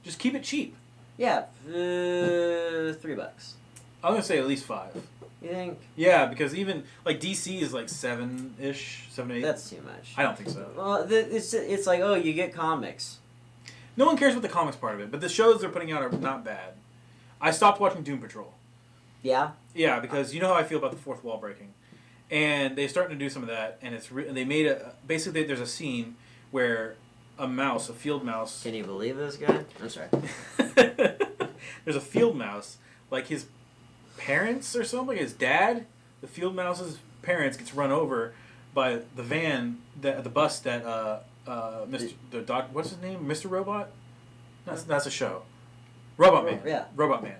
Just keep it cheap. Yeah, $3. I'm going to say at least $5. You think? Yeah, because even, like, DC is like 7-ish, 7 to 8. That's too much. I don't think so. Well, it's like, oh, you get comics. No one cares about the comics part of it, but the shows they're putting out are not bad. I stopped watching Doom Patrol. Yeah? Yeah, because you know how I feel about the fourth wall breaking. And they're starting to do some of that, and they made basically there's a scene where a field mouse... Can you believe this guy? I'm sorry. There's a field mouse, like his parents or something, his dad, the field mouse's parents gets run over by the van, the bus that what's his name? Mr. Robot? That's a show. Robot Man. Yeah. Robot Man.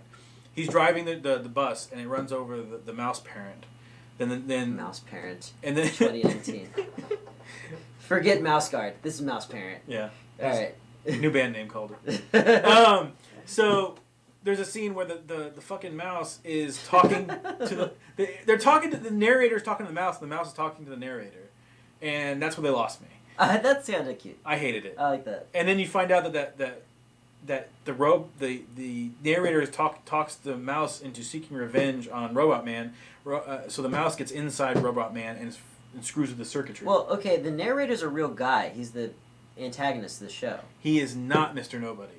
He's driving the bus and it runs over the mouse parent. Then Mouse Parent. And then 2019. Forget Mouse Guard. This is Mouse Parent. Yeah. All right. New band name called it. So there's a scene where the fucking mouse is talking to the narrator's talking to the mouse, and the mouse is talking to the narrator, and that's where they lost me. That sounded cute. I hated it. I like that. And then you find out that the narrator talks the mouse into seeking revenge on Robot Man, so the mouse gets inside Robot Man and screws with the circuitry. Well, okay, the narrator's a real guy. He's the antagonist of the show. He is not Mr. Nobody.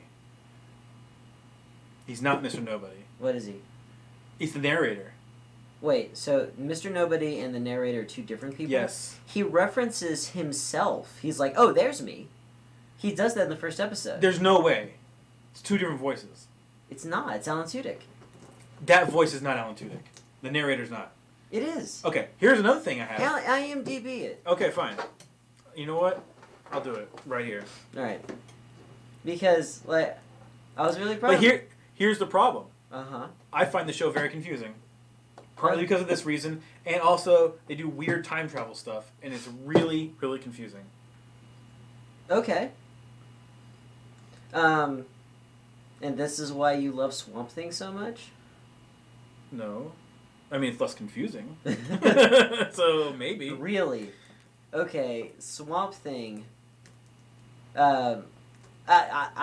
He's not Mr. Nobody. What is he? He's the narrator. Wait, so Mr. Nobody and the narrator are two different people? Yes. He references himself. He's like, oh, there's me. He does that in the first episode. There's no way. It's two different voices. It's not. It's Alan Tudyk. That voice is not Alan Tudyk. The narrator's not. It is. Okay, here's another thing I have. IMDb it. Okay, fine. You know what? I'll do it right here. All right. Because, like, I was really proud. But here's the problem. Uh-huh. I find the show very confusing. Partly because of this reason, and also they do weird time travel stuff, and it's really, really confusing. Okay. And this is why you love Swamp Thing so much? No. I mean, it's less confusing. So, maybe. Really? Okay, Swamp Thing. I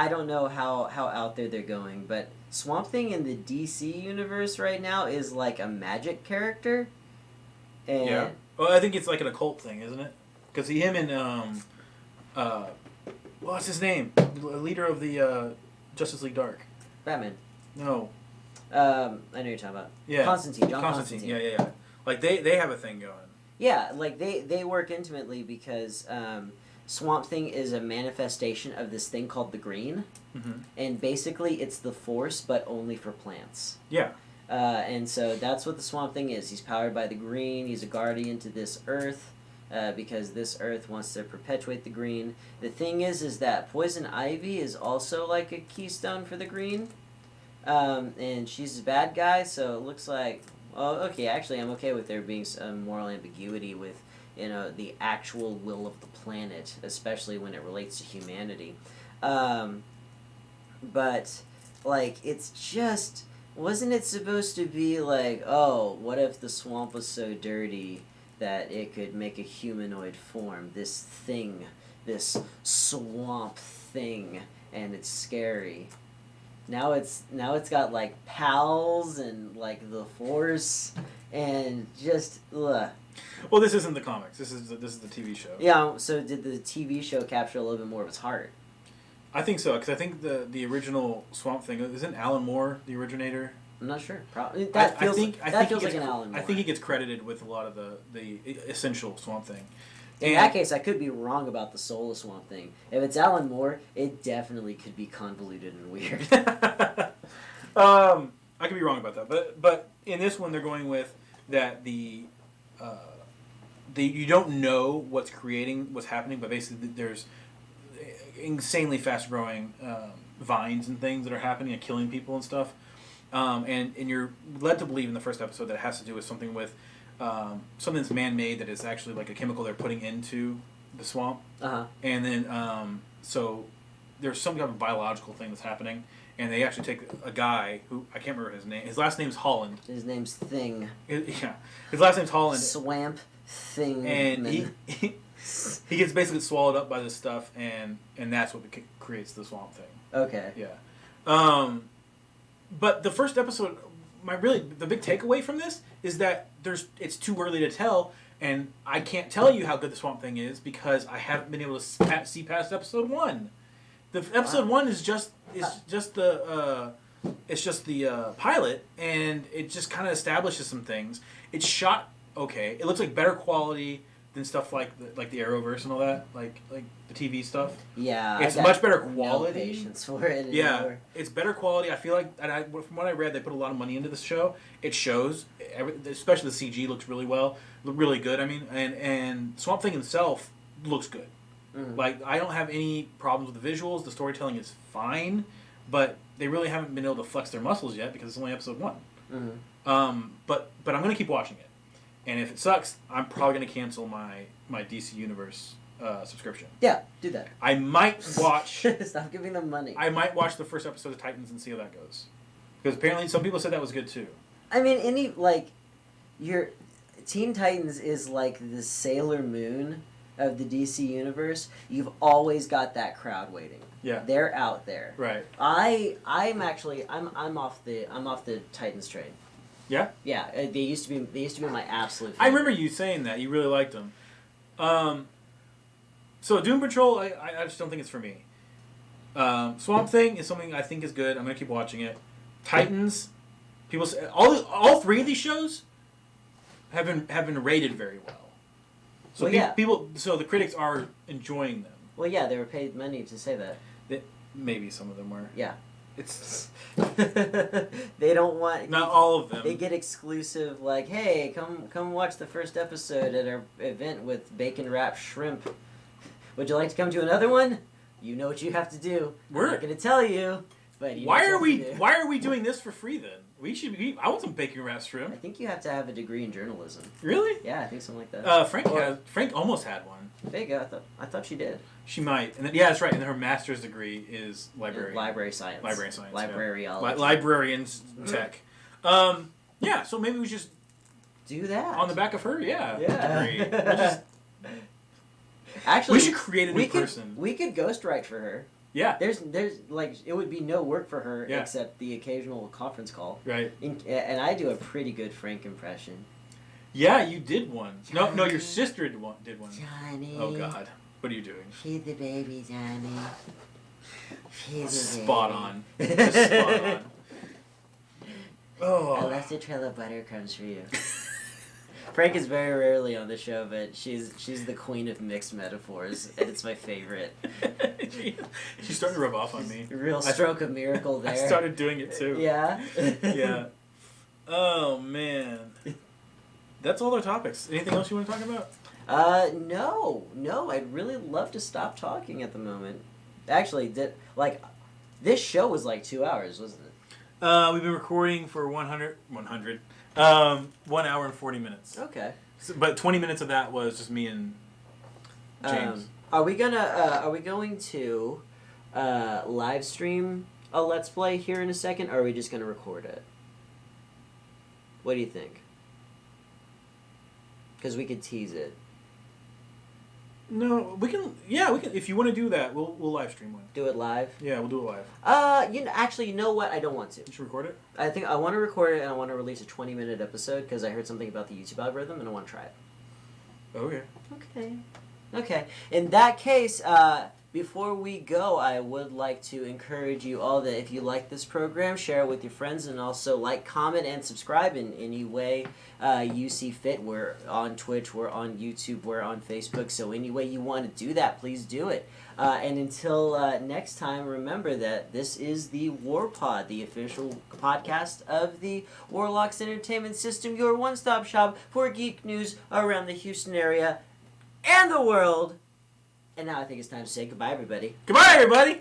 don't know how out there they're going, but Swamp Thing in the DC universe right now is like a magic character. And Yeah. Well, I think it's like an occult thing, isn't it? Because him and, what's his name? The leader of the Justice League Dark. Batman. No. I know what you're talking about. Yeah. John Constantine. Yeah. Like, they have a thing going. Yeah, like they work intimately because Swamp Thing is a manifestation of this thing called the Green, and basically it's the Force, but only for plants. Yeah. And so that's what the Swamp Thing is. He's powered by the Green. He's a guardian to this Earth, because this Earth wants to perpetuate the Green. The thing is that Poison Ivy is also like a keystone for the Green, and she's a bad guy. So it looks like, well, okay, actually, I'm okay with there being some moral ambiguity with, the actual will of the planet, especially when it relates to humanity. But, like, it's just, wasn't it supposed to be like, oh, what if the swamp was so dirty that it could make a humanoid form? This thing, this swamp thing, and it's scary. Now it's got like pals and like the Force and just ugh. Well, this isn't the comics. This is the TV show. Yeah. So did the TV show capture a little bit more of its heart? I think so, because I think the original Swamp Thing, isn't Alan Moore the originator? I'm not sure. Probably that feels like an Alan Moore. I think he gets credited with a lot of the essential Swamp Thing. In that case, I could be wrong about the soul of Swamp Thing. If it's Alan Moore, it definitely could be convoluted and weird. I could be wrong about that, but in this one they're going with that the you don't know what's happening, but basically there's insanely fast growing vines and things that are happening and killing people and stuff, and you're led to believe in the first episode that it has to do with something something that's man-made that is actually like a chemical they're putting into the swamp. And then so there's some kind of biological thing that's happening, and they actually take a guy who I can't remember his name. His last name's Holland. His name's Thing. Yeah, his last name's Holland. Swamp Thing. And he gets basically swallowed up by this stuff, and that's what creates the Swamp Thing. Okay. Yeah. But the first episode, the big takeaway from this is that it's too early to tell, and I can't tell you how good the Swamp Thing is because I haven't been able to see past episode 1. The episode 1 is just the pilot, and it just kind of establishes some things. It's shot okay. It looks like better quality than stuff like the Arrowverse and all that, like the TV stuff. Yeah, it's much better quality. No patience for it anymore. Yeah, it's better quality. I feel like, from what I read, they put a lot of money into this show. It shows, especially the CG looks really good. I mean, and Swamp Thing itself looks good. Mm-hmm. Like, I don't have any problems with the visuals. The storytelling is fine, but they really haven't been able to flex their muscles yet because it's only episode 1. Mm-hmm. But I'm gonna keep watching it. And if it sucks, I'm probably going to cancel my DC Universe subscription. Yeah, do that. I might watch... Stop giving them money. I might watch the first episode of Titans and see how that goes. Because apparently some people said that was good too. I mean, your Teen Titans is like the Sailor Moon of the DC Universe. You've always got that crowd waiting. Yeah. They're out there. Right. I'm off the Titans train. Yeah? Yeah, they used to be my absolute favorite. I remember you saying that. You really liked them. So Doom Patrol, I just don't think it's for me. Swamp Thing is something I think is good. I'm going to keep watching it. Titans, People say, all three of these shows have been rated very well. So people, so the critics are enjoying them. Well, yeah, they were paid money to say that. Maybe some of them were. Yeah. It's they don't want. Not all of them. They get exclusive, like, hey, come watch the first episode at our event with bacon wrapped shrimp. Would you like to come to another one? You know what you have to do. I'm not going to tell you, but you why are we doing this for free then? I want some bacon wrapped shrimp. I think you have to have a degree in journalism. Really? Yeah, I think something like that. Frank almost had one. Vega, I thought she did. She might. And then, yeah, that's right. And then her master's degree is library science. Librarians tech. Yeah, so maybe we just do that. On the back of her, degree. Actually, we should create a new person. We could ghostwrite for her. Yeah. There's like, it would be no work for her except the occasional conference call. Right. And I do a pretty good Frank impression. Yeah, you did one. Johnny, no, your sister did one. Johnny. Oh God, what are you doing? Feed the baby, Johnny. Feed the Spot baby. on. Just spot on. Oh. I left a trail of butter crumbs for you. Frank is very rarely on the show, but she's the queen of mixed metaphors, and it's my favorite. She's starting to rub off on me. Real stroke of miracle there. I started doing it too. Yeah? Yeah. Oh, man. That's all our topics. Anything else you want to talk about? No. I'd really love to stop talking at the moment. Actually, this show was like 2 hours, wasn't it? We've been recording for 1 hour and 40 minutes. Okay. But 20 minutes of that was just me and James. Are we going to live stream a Let's Play here in a second, or are we just gonna record it? What do you think? Because we could tease it. No, we can. Yeah, we can. If you want to do that, we'll live stream one. Do it live. Yeah, we'll do it live. You know what? I don't want to. You should record it. I think I want to record it, and I want to release a 20-minute episode because I heard something about the YouTube algorithm, and I want to try it. Okay. Okay. In that case, before we go, I would like to encourage you all that if you like this program, share it with your friends, and also like, comment, and subscribe in any way you see fit. We're on Twitch, we're on YouTube, we're on Facebook, so any way you want to do that, please do it. And until next time, remember that this is the WarPod, the official podcast of the Warlocks Entertainment System, your one-stop shop for geek news around the Houston area and the world. And now I think it's time to say goodbye, everybody. Goodbye, everybody!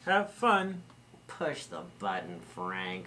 Have fun. Push the button, Frank.